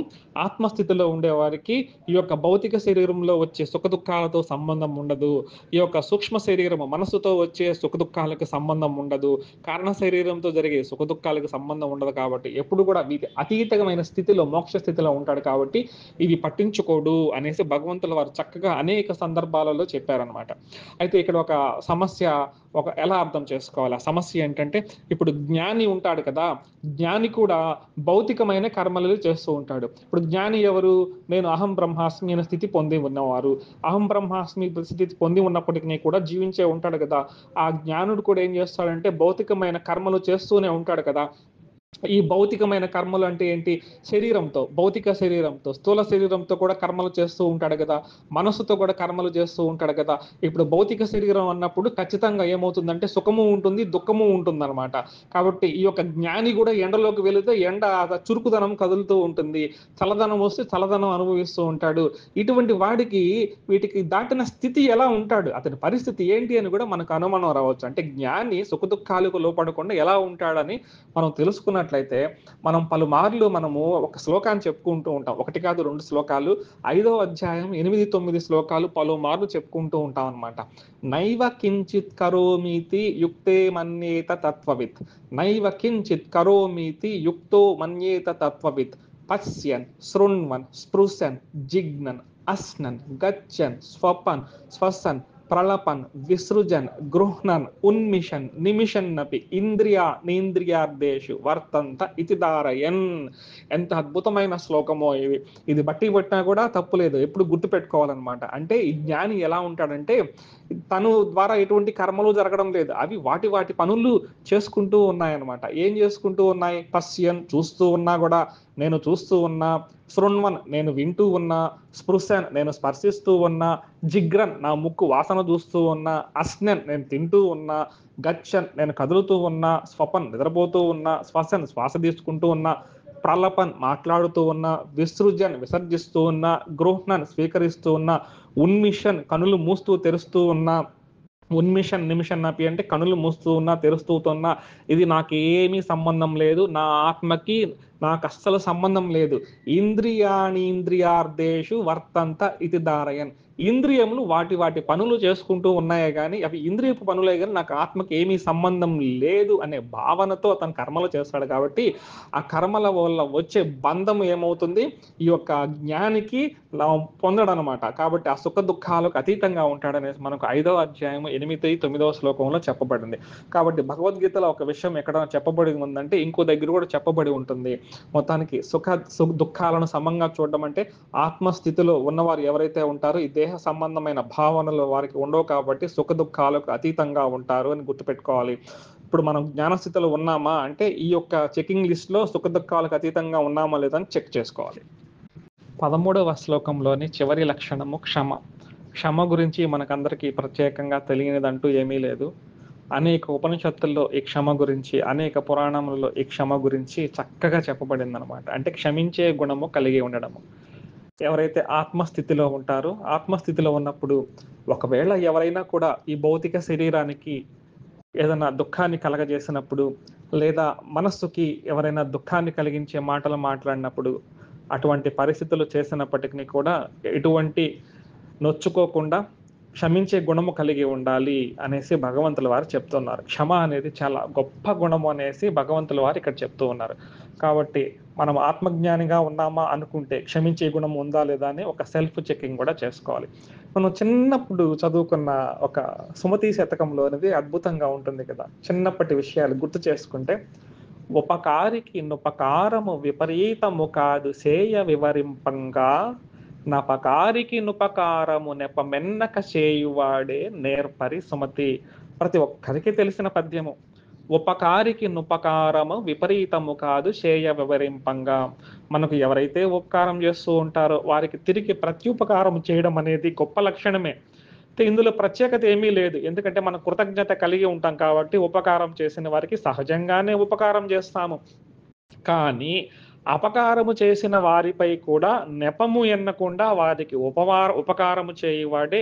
ఆత్మస్థితిలో ఉండే వారికి ఈ యొక్క భౌతిక శరీరంలో వచ్చే సుఖ దుఃఖాలతో సంబంధం ఉండదు. ఈ యొక్క సూక్ష్మ శరీరము మనసుతో వచ్చే సుఖ దుఃఖాలకు సంబంధం ఉండదు. కారణ శరీరంతో జరిగే సుఖ దుఃఖాలకు సంబంధం ఉండదు. కాబట్టి ఎప్పుడు కూడా వీటి అతీతమైన స్థితిలో మోక్ష స్థితిలో ఉంటాడు. కాబట్టి ఇవి పట్టించుకోడు అనేసి భగవంతుల వారు చక్కగా అనేక సందర్భాలలో చెప్పారనమాట. అయితే ఇక్కడ ఒక సమస్య, ఎలా అర్థం చేసుకోవాలి? ఆ సమస్య ఏంటంటే, ఇప్పుడు జ్ఞాని ఉంటాడు కదా, జ్ఞాని కూడా భౌతికమైన కర్మలు చేస్తూ ఉంటాడు. ఇప్పుడు జ్ఞాని ఎవరు? నేను అహం బ్రహ్మాస్మి అనే స్థితి పొంది ఉన్నవారు. అహం బ్రహ్మాస్మి స్థితి పొంది ఉన్నప్పటికీ కూడా జీవించే ఉంటాడు కదా. ఆ జ్ఞానుడు కూడా ఏం చేస్తాడంటే భౌతికమైన కర్మలు చేస్తూనే ఉంటాడు కదా. ఈ భౌతికమైన కర్మలు అంటే ఏంటి? శరీరంతో, భౌతిక శరీరంతో, స్థూల శరీరంతో కూడా కర్మలు చేస్తూ ఉంటాడు గదా! మనస్సుతో కూడా కర్మలు చేస్తూ ఉంటాడు గదా! ఇప్పుడు భౌతిక శరీరం అన్నప్పుడు ఖచ్చితంగా ఏమవుతుందంటే సుఖము ఉంటుంది, దుఃఖము ఉంటుందనమాట. కాబట్టి ఈ యొక్క జ్ఞాని గూడా ఎండలోకి వెళితే ఎండ చురుకుదనం కదులుతూ ఉంటుంది. చల్లదనం వస్తే చల్లదనం అనుభవిస్తూ ఉంటాడు. ఇటువంటి వాడికి వీటికి దాటిన స్థితి ఎలా ఉంటాడు? అతని పరిస్థితి ఏంటి అని గూడా మనకు అనుమానం రావచ్చు. అంటే జ్ఞాని సుఖదుఖాలకు లోపడకుండా ఎలా ఉంటాడని మనం తెలుసుకున్నట్లయితే, మనం పలుమార్లు మనము ఒక శ్లోకాన్ని చెప్పుకుంటూ ఉంటాం. 1 కాదు 2 శ్లోకాలు. 5వ అధ్యాయం 8, 9 శ్లోకాలు పలుమార్లు చెప్పుకుంటూ ఉంటామనమాట. నైవ కించిత్ కరోమీతి యుక్తే మన్యేత తత్వవిత్. నైవ కించిత్ కరోమీతి యుక్తో మన్యేత తత్వవిత్. పశ్యన్, శృణ్వన్, స్పృశన్, జిఘ్నన్, అస్నన్, గచ్చన్, స్వపన్, శ్వసన్, ప్రలపన్, విసృజన్, గృహ్ణన్, ఉన్మిషన్, నిమిషన్నపి ఇంద్రియార్దేషు వర్తంత ఇతి ధారయన్. ఎంత అద్భుతమైన శ్లోకమో ఇది. ఇది బట్టి పట్టినా కూడా తప్పులేదు. ఎప్పుడు గుర్తుపెట్టుకోవాలన్నమాట. అంటే ఈ జ్ఞాని ఎలా ఉంటాడంటే తను ద్వారా ఎటువంటి కర్మలు జరగడం లేదు. అవి వాటి పనులు చేసుకుంటూ ఉన్నాయన్నమాట. ఏం చేసుకుంటూ ఉన్నాయి? పశ్యన్ చూస్తూ ఉన్నా కూడా నేను చూస్తూ ఉన్నా, శృణ్వన్ నేను వింటూ ఉన్నా, స్పృశన్ నేను స్పర్శిస్తూ ఉన్నా, జిగ్రన్ నా ముక్కు వాసన చూస్తూ ఉన్నా, అస్నన్ నేను తింటూ ఉన్నా, గచ్చన్ నేను కదులుతూ ఉన్నా, స్వపన్ నిద్రపోతూ ఉన్నా, శ్వసన్ శ్వాస తీసుకుంటూ ఉన్నా, ప్రలపన్ మాట్లాడుతూ ఉన్నా, విసృజన్ విసర్జిస్తూ ఉన్నా, గృహ్ణన్ స్వీకరిస్తూ ఉన్నా, ఉన్మిషన్ కనులు మూస్తూ తెరుస్తూ ఉన్నా, ఉన్మిషన్ నిమిషన్ అపి అంటే కనులు మూస్తూ ఉన్నా తెరుస్తూ ఉన్నా ఇది నాకేమీ సంబంధం లేదు. నా ఆత్మకి నాకు అస్సలు సంబంధం లేదు. ఇంద్రియార్దేషు వర్తంత ఇది ధారయన్. ఇంద్రియములు వాటి పనులు చేసుకుంటూ ఉన్నాయే గాని అవి ఇంద్రియపు పనులే గాని నాకు ఆత్మకి ఏమీ సంబంధం లేదు అనే భావనతో అతను కర్మలు చేస్తాడు. కాబట్టి ఆ కర్మల వల్ల వచ్చే బంధం ఏమవుతుంది? ఈ యొక్క జ్ఞానికి పొందడనమాట. కాబట్టి ఆ సుఖ దుఃఖాలకు అతీతంగా ఉంటాడనేసి మనకు 5వ అధ్యాయం 8, 9వ శ్లోకంలో చెప్పబడింది. కాబట్టి భగవద్గీతలో ఒక విషయం ఎక్కడ చెప్పబడి ఉందంటే ఇంకో దగ్గర కూడా చెప్పబడి ఉంటుంది. మొత్తానికి దుఃఖాలను సమంగా చూడడం అంటే ఆత్మస్థితిలో ఉన్నవారు ఎవరైతే ఉంటారో ఈ దేహ సంబంధమైన భావనలు వారికి ఉండవు కాబట్టి సుఖ దుఃఖాలకు అతీతంగా ఉంటారు అని గుర్తుపెట్టుకోవాలి. ఇప్పుడు మనం జ్ఞానస్థితిలో ఉన్నామా అంటే ఈ యొక్క చెకింగ్ లిస్ట్ లో సుఖ దుఃఖాలకు అతీతంగా ఉన్నామా లేదా అని చెక్ చేసుకోవాలి. 13వ శ్లోకంలోని చివరి లక్షణము క్షమ. క్షమ గురించి మనకందరికీ ప్రత్యేకంగా తెలియనిదంటూ ఏమీ లేదు. అనేక ఉపనిషత్తుల్లో ఈ క్షమ గురించి, అనేక పురాణములలో ఈ క్షమ గురించి చక్కగా చెప్పబడిందనమాట. అంటే క్షమించే గుణము కలిగి ఉండడము. ఎవరైతే ఆత్మస్థితిలో ఉంటారో, ఆత్మస్థితిలో ఉన్నప్పుడు ఒకవేళ ఎవరైనా కూడా ఈ భౌతిక శరీరానికి ఏదైనా దుఃఖాన్ని కలగజేసినప్పుడు, లేదా మనస్సుకి ఎవరైనా దుఃఖాన్ని కలిగించే మాటలు మాట్లాడినప్పుడు, అటువంటి పరిస్థితులు చేసినప్పటికీ కూడా ఎటువంటి నొచ్చుకోకుండా క్షమించే గుణము కలిగి ఉండాలి అనేసి భగవంతుల వారు చెప్తున్నారు. క్షమ అనేది చాలా గొప్ప గుణము అనేసి భగవంతుల వారు ఇక్కడ చెప్తూ ఉన్నారు. కాబట్టి మనం ఆత్మజ్ఞానిగా ఉన్నామా అనుకుంటే క్షమించే గుణం ఉందా లేదా అని ఒక సెల్ఫ్ చెకింగ్ కూడా చేసుకోవాలి. మనం చిన్నప్పుడు చదువుకున్న ఒక సుమతి శతకంలోనిది అద్భుతంగా ఉంటుంది కదా! చిన్నప్పటి విషయాలు గుర్తు చేసుకుంటే, ఉపకారికి నుపకారము విపరీతము కాదు సేయ వివరింపంగా, నపకారికి నుపకారము నెపమెన్నక చేయువాడే నేర్పరి సుమతి. ప్రతి ఒక్కరికి తెలిసిన పద్యము. ఉపకారికి నుపకారము విపరీతము కాదు చేయ వివరింపంగా. మనకు ఎవరైతే ఉపకారం చేస్తూ ఉంటారో వారికి తిరిగి ప్రత్యుపకారం చేయడం అనేది గొప్ప లక్షణమే. ఇందులో ప్రత్యేకత ఏమీ లేదు. ఎందుకంటే మనం కృతజ్ఞత కలిగి ఉంటాం కాబట్టి ఉపకారం చేసిన వారికి సహజంగానే ఉపకారం చేస్తాము. కానీ అపకారము చేసిన వారిపై కూడా నెపము ఎన్నకుండా వారికి ఉపకారము చేయువాడే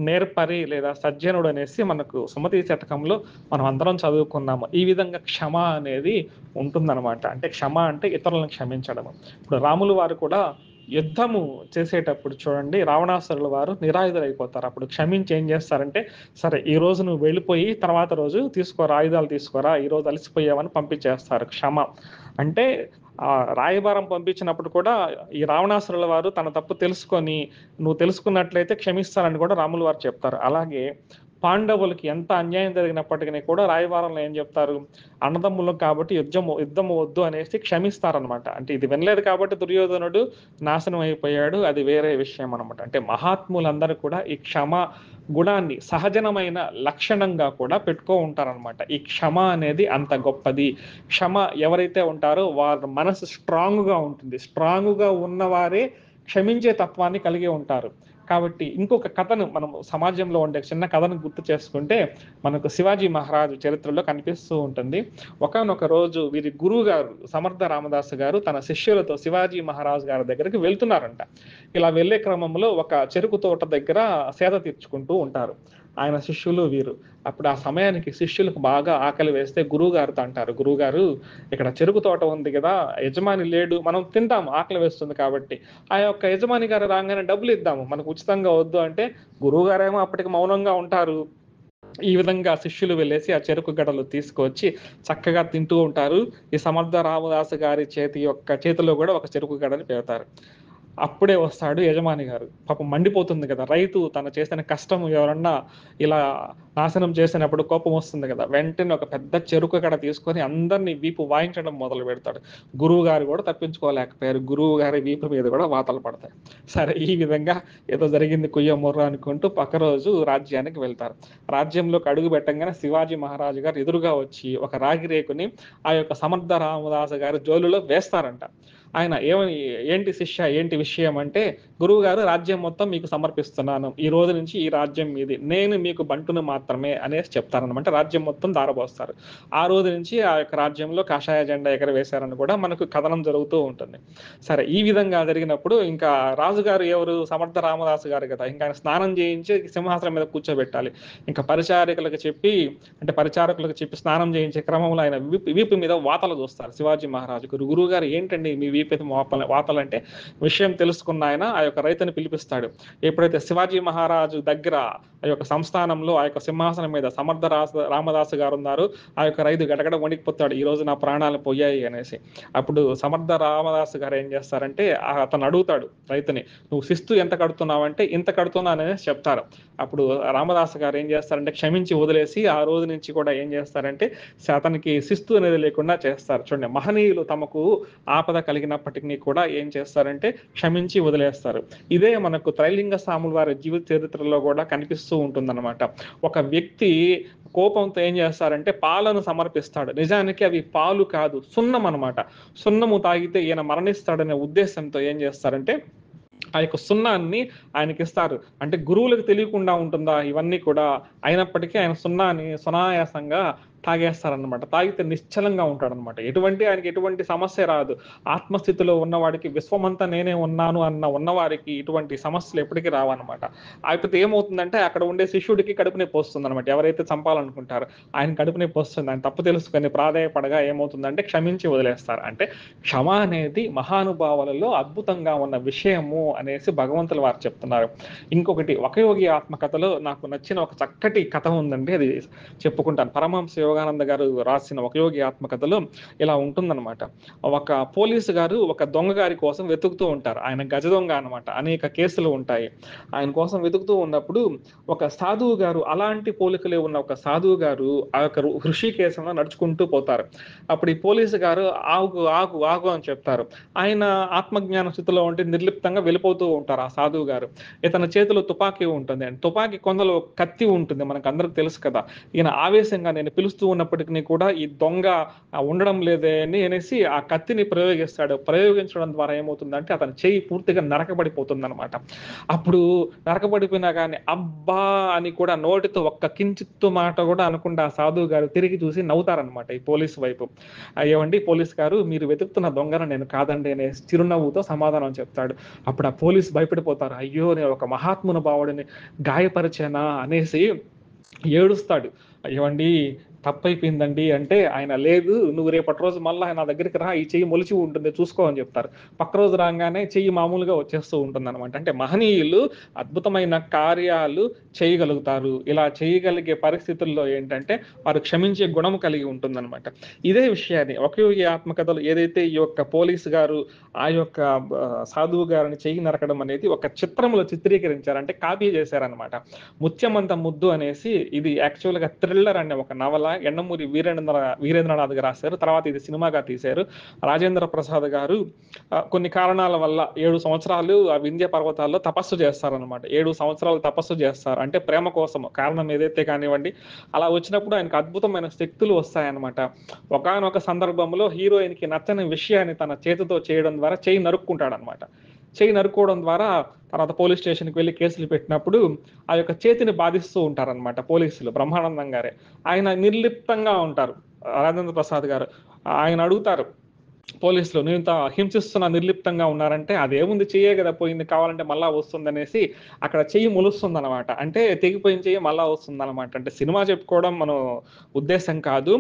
నేర్పరి లేదా సజ్జనుడు అనేసి మనకు సుమతి శతకంలో మనం అందరం చదువుకున్నాము. ఈ విధంగా క్షమ అనేది ఉంటుందన్నమాట. అంటే క్షమ అంటే ఇతరులను క్షమించడము. ఇప్పుడు రాములు వారు కూడా యుద్ధము చేసేటప్పుడు చూడండి, రావణాసురుల వారు నిరాయుధులైపోతారు. అప్పుడు క్షమించి ఏం చేస్తారంటే, సరే ఈ రోజు నువ్వు వెళ్ళిపోయి తర్వాత రోజు తీసుకోరా, ఆయుధాలు తీసుకోరా, ఈ రోజు అలసిపోయావని పంపించేస్తారు. క్షమ అంటే రాయబారం పంపించినప్పుడు కూడా ఈ రావణాసురుల వారు తన తప్పు తెలుసుకొని, నువ్వు తెలుసుకున్నట్లయితే క్షమిస్తానని కూడా రాములు వారు చెప్తారు. అలాగే పాండవులకి ఎంత అన్యాయం జరిగినప్పటికీ కూడా రాయబారంలో ఏం చెప్తారు? అన్నదమ్ములం కాబట్టి యుద్ధము వద్దు అనేసి క్షమిస్తారనమాట. అంటే ఇది వినలేదు కాబట్టి దుర్యోధనుడు నాశనం అయిపోయాడు. అది వేరే విషయం అనమాట. అంటే మహాత్ములందరూ కూడా ఈ గుణాన్ని సహజనమైన లక్షణంగా కూడా ఉంటారనమాట. ఈ క్షమ అనేది అంత గొప్పది. క్షమ ఎవరైతే ఉంటారో వారి మనసు స్ట్రాంగ్‌గా ఉంటుంది. స్ట్రాంగ్‌గా ఉన్నవారే క్షమించే తత్వాన్ని కలిగి ఉంటారు. కాబట్టి ఇంకొక కథను మనం సమాజంలో ఉండే చిన్న కథను గుర్తు చేసుకుంటే మనకు శివాజీ మహారాజు చరిత్రలో కనిపిస్తూ ఉంటుంది. ఒకానొక రోజు వీరి గురువుగారు సమర్థ రామదాసు గారు తన శిష్యులతో శివాజీ మహారాజు గారి దగ్గరికి వెళ్తున్నారంట. ఇలా వెళ్ళే క్రమంలో ఒక చెరుకు తోట దగ్గర సేద తీర్చుకుంటూ ఉంటారు ఆయన శిష్యులు వీరు. అప్పుడు ఆ సమయానికి శిష్యులకు బాగా ఆకలి వేస్తే గురువుగారితో అంటారు, గురువుగారు ఇక్కడ చెరుకు తోట ఉంది కదా, యజమాని లేడు, మనం తింటాము ఆకలి వేస్తుంది కాబట్టి, ఆ యొక్క యజమాని గారు రాగానే డబ్బులు ఇద్దాము, మనకు ఉచితంగా వద్దు అంటే గురువుగారేమో అప్పటికి మౌనంగా ఉంటారు. ఈ విధంగా శిష్యులు వెళ్ళేసి ఆ చెరుకు గడలు తీసుకొచ్చి చక్కగా తింటూ ఉంటారు. ఈ సమర్థ రామదాసు గారి చేతిలో కూడా ఒక చెరుకు గడని పెడతారు. అప్పుడే వస్తాడు యజమాని గారు. పాపం మండిపోతుంది కదా! రైతు తను చేసిన కష్టం ఎవరన్నా ఇలా నాశనం చేసినప్పుడు కోపం వస్తుంది కదా! వెంటనే ఒక పెద్ద చెరుకు గడ తీసుకొని అందరిని వీపు వాయించడం మొదలుపెడతాడు. గురువుగారు కూడా తప్పించుకోలేకపోయారు. గురువుగారి వీపు మీద కూడా వాతలు పడతాయి. సరే, ఈ విధంగా ఏదో జరిగింది కుయ్య ముర్ర అనుకుంటూ పక్క రోజు రాజ్యానికి వెళ్తారు. రాజ్యంలోకి అడుగు పెట్టంగానే శివాజీ మహారాజు గారు ఎదురుగా వచ్చి ఒక రాగి రేకుని ఆ యొక్క సమర్థ రామదాసు గారి జోలులో వేస్తారంట. ఆయన ఏంటి శిష్య, ఏంటి విషయం అంటే, గురువుగారు రాజ్యం మొత్తం మీకు సమర్పిస్తున్నాను. ఈ రోజు నుంచి ఈ రాజ్యం మీది. నేను మీకు బంటును మాత్రమే అనేసి చెప్తారనమాట. రాజ్యం మొత్తం దారబోస్తారు. ఆ రోజు నుంచి ఆ యొక్క రాజ్యంలో కాషాయ జెండా ఎగరవేశారని కూడా మనకు కథనం జరుగుతూ ఉంటుంది. సరే, ఈ విధంగా జరిగినప్పుడు ఇంకా రాజుగారు ఎవరు? సమర్థ రామదాసు గారు కదా! ఇంకా ఆయన స్నానం చేయించి సింహాసనం మీద కూర్చోబెట్టాలి. ఇంకా పరిచారకులకు చెప్పి స్నానం చేయించే క్రమంలో ఆయన వీపు మీద వాతలు చూస్తారు శివాజీ మహారాజు. గురువుగారు ఏంటండి మీ వీపు మీద వాతలంటే, విషయం తెలుసుకున్న ఆయన ఆ యొక్క రైతుని పిలిపిస్తాడు. ఎప్పుడైతే శివాజీ మహారాజు దగ్గర ఆ యొక్క సంస్థానంలో ఆ యొక్క సింహాసనం మీద సమర్థ రామదాసు గారు ఉన్నారు, ఆ యొక్క రైతు గడగడ వణికిపోతాడు, ఈ రోజు నా ప్రాణాలు పోయాయి అనేసి. అప్పుడు సమర్థ రామదాసు గారు ఏం చేస్తారంటే అతను అడుగుతాడు రైతుని, నువ్వు శిస్తు ఎంత కడుతున్నావంటే ఇంత కడుతున్నాను అనేసి చెప్తారు. అప్పుడు రామదాసు గారు ఏం చేస్తారంటే క్షమించి వదిలేసి ఆ రోజు నుంచి కూడా ఏం చేస్తారంటే అతనికి శిస్తు అనేది లేకుండా చేస్తారు. చూడండి, మహనీయులు తమకు ఆపద కలిగినప్పటికీ కూడా ఏం చేస్తారంటే క్షమించి వదిలేస్తారు. ఇదే మనకు త్రైలింగ స్వాముల వారి జీవిత చరిత్రలో కూడా కనిపిస్తూ ఉంటుందన్నమాట. ఒక వ్యక్తి కోపంతో ఏం చేస్తారంటే పాలను సమర్పిస్తాడు. నిజానికి అవి పాలు కాదు, సున్నం అనమాట. సున్నము తాగితే ఈయన మరణిస్తాడనే ఉద్దేశంతో ఏం చేస్తారంటే ఆ యొక్క సున్నాన్ని ఆయనకి ఇస్తారు. అంటే గురువులకు తెలియకుండా ఉంటుందా ఇవన్నీ కూడా? అయినప్పటికీ ఆయన సున్నాని సునాయాసంగా తాగేస్తారనమాట. తాగితే నిశ్చలంగా ఉంటాడనమాట. ఆయనకి ఎటువంటి సమస్య రాదు. ఆత్మస్థితిలో ఉన్నవాడికి విశ్వమంతా నేనే ఉన్నాను ఉన్నవారికి ఇటువంటి సమస్యలు ఎప్పటికీ రావన్నమాట. అయితే ఏమవుతుందంటే అక్కడ ఉండే శిష్యుడికి కడుపు నొప్పి వస్తుందనమాట. ఎవరైతే చంపాలనుకుంటారో ఆయన కడుపు నొప్పి వస్తుంది. ఆయన తప్పు తెలుసుకొని ప్రాధేయపడగా ఏమవుతుందంటే క్షమించి వదిలేస్తారు. అంటే క్షమ అనేది మహానుభావులలో అద్భుతంగా ఉన్న విషయము అనేసి భగవంతుల వారు చెప్తున్నారు. ఇంకొకటి వకయోగి ఆత్మకథలో నాకు నచ్చిన ఒక చక్కటి కథ ఉందండి, అది చెప్పుకుంటాను. పరమహంస యోగానంద గారు రాసిన వకయోగి ఆత్మకథలో ఇలా ఉంటుందన్నమాట. ఒక పోలీసు గారు ఒక దొంగ గారి కోసం వెతుకుతూ ఉంటారు. ఆయన గజ దొంగ అనమాట. అనేక కేసులు ఉంటాయి. ఆయన కోసం వెతుకుతూ ఉన్నప్పుడు ఒక సాధువు గారు, అలాంటి పోలికలే ఉన్న ఒక సాధువు గారు ఆ యొక్క హృషికేశంలో నడుచుకుంటూ పోతారు. అప్పుడు ఈ పోలీసు గారు ఆగు ఆగు ఆగు అని చెప్తారు. ఆయన ఆత్మజ్ఞాన స్థితిలో ఉంటే నిర్లిప్తంగా వెళ్ళిపోతూ ఉంటారు ఆ సాధువు గారు. ఇతని చేతిలో తుపాకీ ఉంటుంది. తుపాకీ కొందలో కత్తి ఉంటుంది, మనకు అందరికి తెలుసు కదా. ఈయన ఆవేశంగా నేను పిలుస్తూ ఉన్నప్పటికీ కూడా ఈ దొంగ ఉండడం లేదే అనేసి ఆ కత్తిని ప్రయోగిస్తాడు. ప్రయోగించడం ద్వారా ఏమవుతుందంటే అతని చెయ్యి పూర్తిగా నరకబడిపోతుంది అనమాట. అప్పుడు నరకబడిపోయినా కానీ అబ్బా అని కూడా నోటితో ఒక్క కించిత్తు మాట కూడా అనకుండా ఆ సాధువు గారు తిరిగి చూసి నవ్వుతారనమాట ఈ పోలీసు వైపు. ఏవండి పోలీస్ గారు, మీరు వెతుకుతున్న దొంగను నేను కాదండి అనే చిరునవ్వుతో సమాధానం చెప్తాడు. అప్పుడు ఆ పోలీసు భయపడిపోతారు. అయ్యో, నేను ఒక మహాత్ముని భావుడిని గాయపరిచానా అనేసి ఏడుస్తాడు. ఏవండి, తప్పైపోయిందండి అంటే ఆయన లేదు నువ్వు రేపటి రోజు మళ్ళా నా దగ్గరికి రా ఈ చెయ్యి మొలిచి ఉంటుంది చూసుకో అని చెప్తారు. పక్క రోజు రాంగానే చెయ్యి మామూలుగా వచ్చేస్తూ ఉంటుందనమాట. అంటే మహనీయులు అద్భుతమైన కార్యాలు చేయగలుగుతారు. ఇలా చేయగలిగే పరిస్థితుల్లో ఏంటంటే వారు క్షమించే గుణం కలిగి ఉంటుందనమాట. ఇదే విషయాన్ని ఒకే ఈ ఆత్మకథలో ఏదైతే ఈ యొక్క పోలీసు గారు ఆ యొక్క సాధువు గారిని చెయ్యి నరకడం అనేది ఒక చిత్రంలో చిత్రీకరించారు. అంటే కాపీ చేశారనమాట. 'ముత్యమంత ముద్దు' అనేసి ఇది యాక్చువల్‌గా 'థ్రిల్లర్' అనే ఒక నవల యండమూరి వీరేంద్రనాథ్ గారు రాశారు. తర్వాత ఇది సినిమాగా తీశారు. రాజేంద్ర ప్రసాద్ గారు కొన్ని కారణాల వల్ల 7 సంవత్సరాలు ఆ వింధ్య పర్వతాల్లో తపస్సు చేస్తారనమాట. 7 సంవత్సరాలు తపస్సు చేస్తారు. అంటే ప్రేమ కోసం కారణం ఏదైతే కానివ్వండి, అలా వచ్చినప్పుడు ఆయనకు అద్భుతమైన శక్తులు వస్తాయన్నమాట. ఒకానొక సందర్భంలో హీరోయిన్‌కి నచ్చని విషయాన్ని తన చేతితో చేయడం ద్వారా చెయ్యి నరుక్కుంటాడనమాట. చెయ్యి నరుక్కోవడం ద్వారా తర్వాత పోలీస్ స్టేషన్‌కి వెళ్లి కేసులు పెట్టినప్పుడు ఆ యొక్క చేతిని బాధిస్తూ ఉంటారనమాట పోలీసులు. బ్రహ్మానందం గారే. ఆయన నిర్లిప్తంగా ఉంటారు. రాజేంద్ర ప్రసాద్ గారు. ఆయన అడుగుతారు పోలీసులు నేనింత హింసిస్తున్నా నిర్లిప్తంగా ఉన్నారంటే, అదేముంది చెయ్యే గదా పోయింది కావాలంటే మళ్ళా వస్తుందనేసి అక్కడ చెయ్యి మొలుస్తుందనమాట. అంటే తెగిపోయిన చెయ్యి మళ్ళా వస్తుందనమాట. అంటే సినిమా చెప్పుకోవడం మనం ఉద్దేశ్యం కాదు.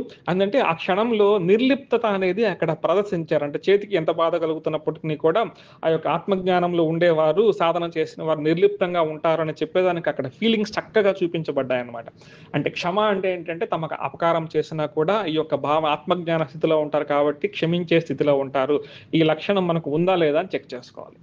అంటే ఆ క్షణంలో నిర్లిప్తత అనేది అక్కడ ప్రదర్శించారు. అంటే చేతికి ఎంత బాధ కలుగుతున్నప్పటికి కూడా ఆ యొక్క ఆత్మజ్ఞానంలో ఉండేవారు, సాధన చేసిన వారు నిర్లిప్తంగా ఉంటారని చెప్పేదానికి అక్కడ ఫీలింగ్స్ చక్కగా చూపించబడ్డాయన్నమాట. అంటే క్షమ అంటే ఏంటంటే తమకు అపకారం చేసినా కూడా ఈ యొక్క ఆత్మజ్ఞాన స్థితిలో ఉంటారు కాబట్టి క్షమించే స్థితిలో ఉంటారు. ఈ లక్షణం మనకు ఉందా లేదా అని చెక్ చేసుకోవాలి.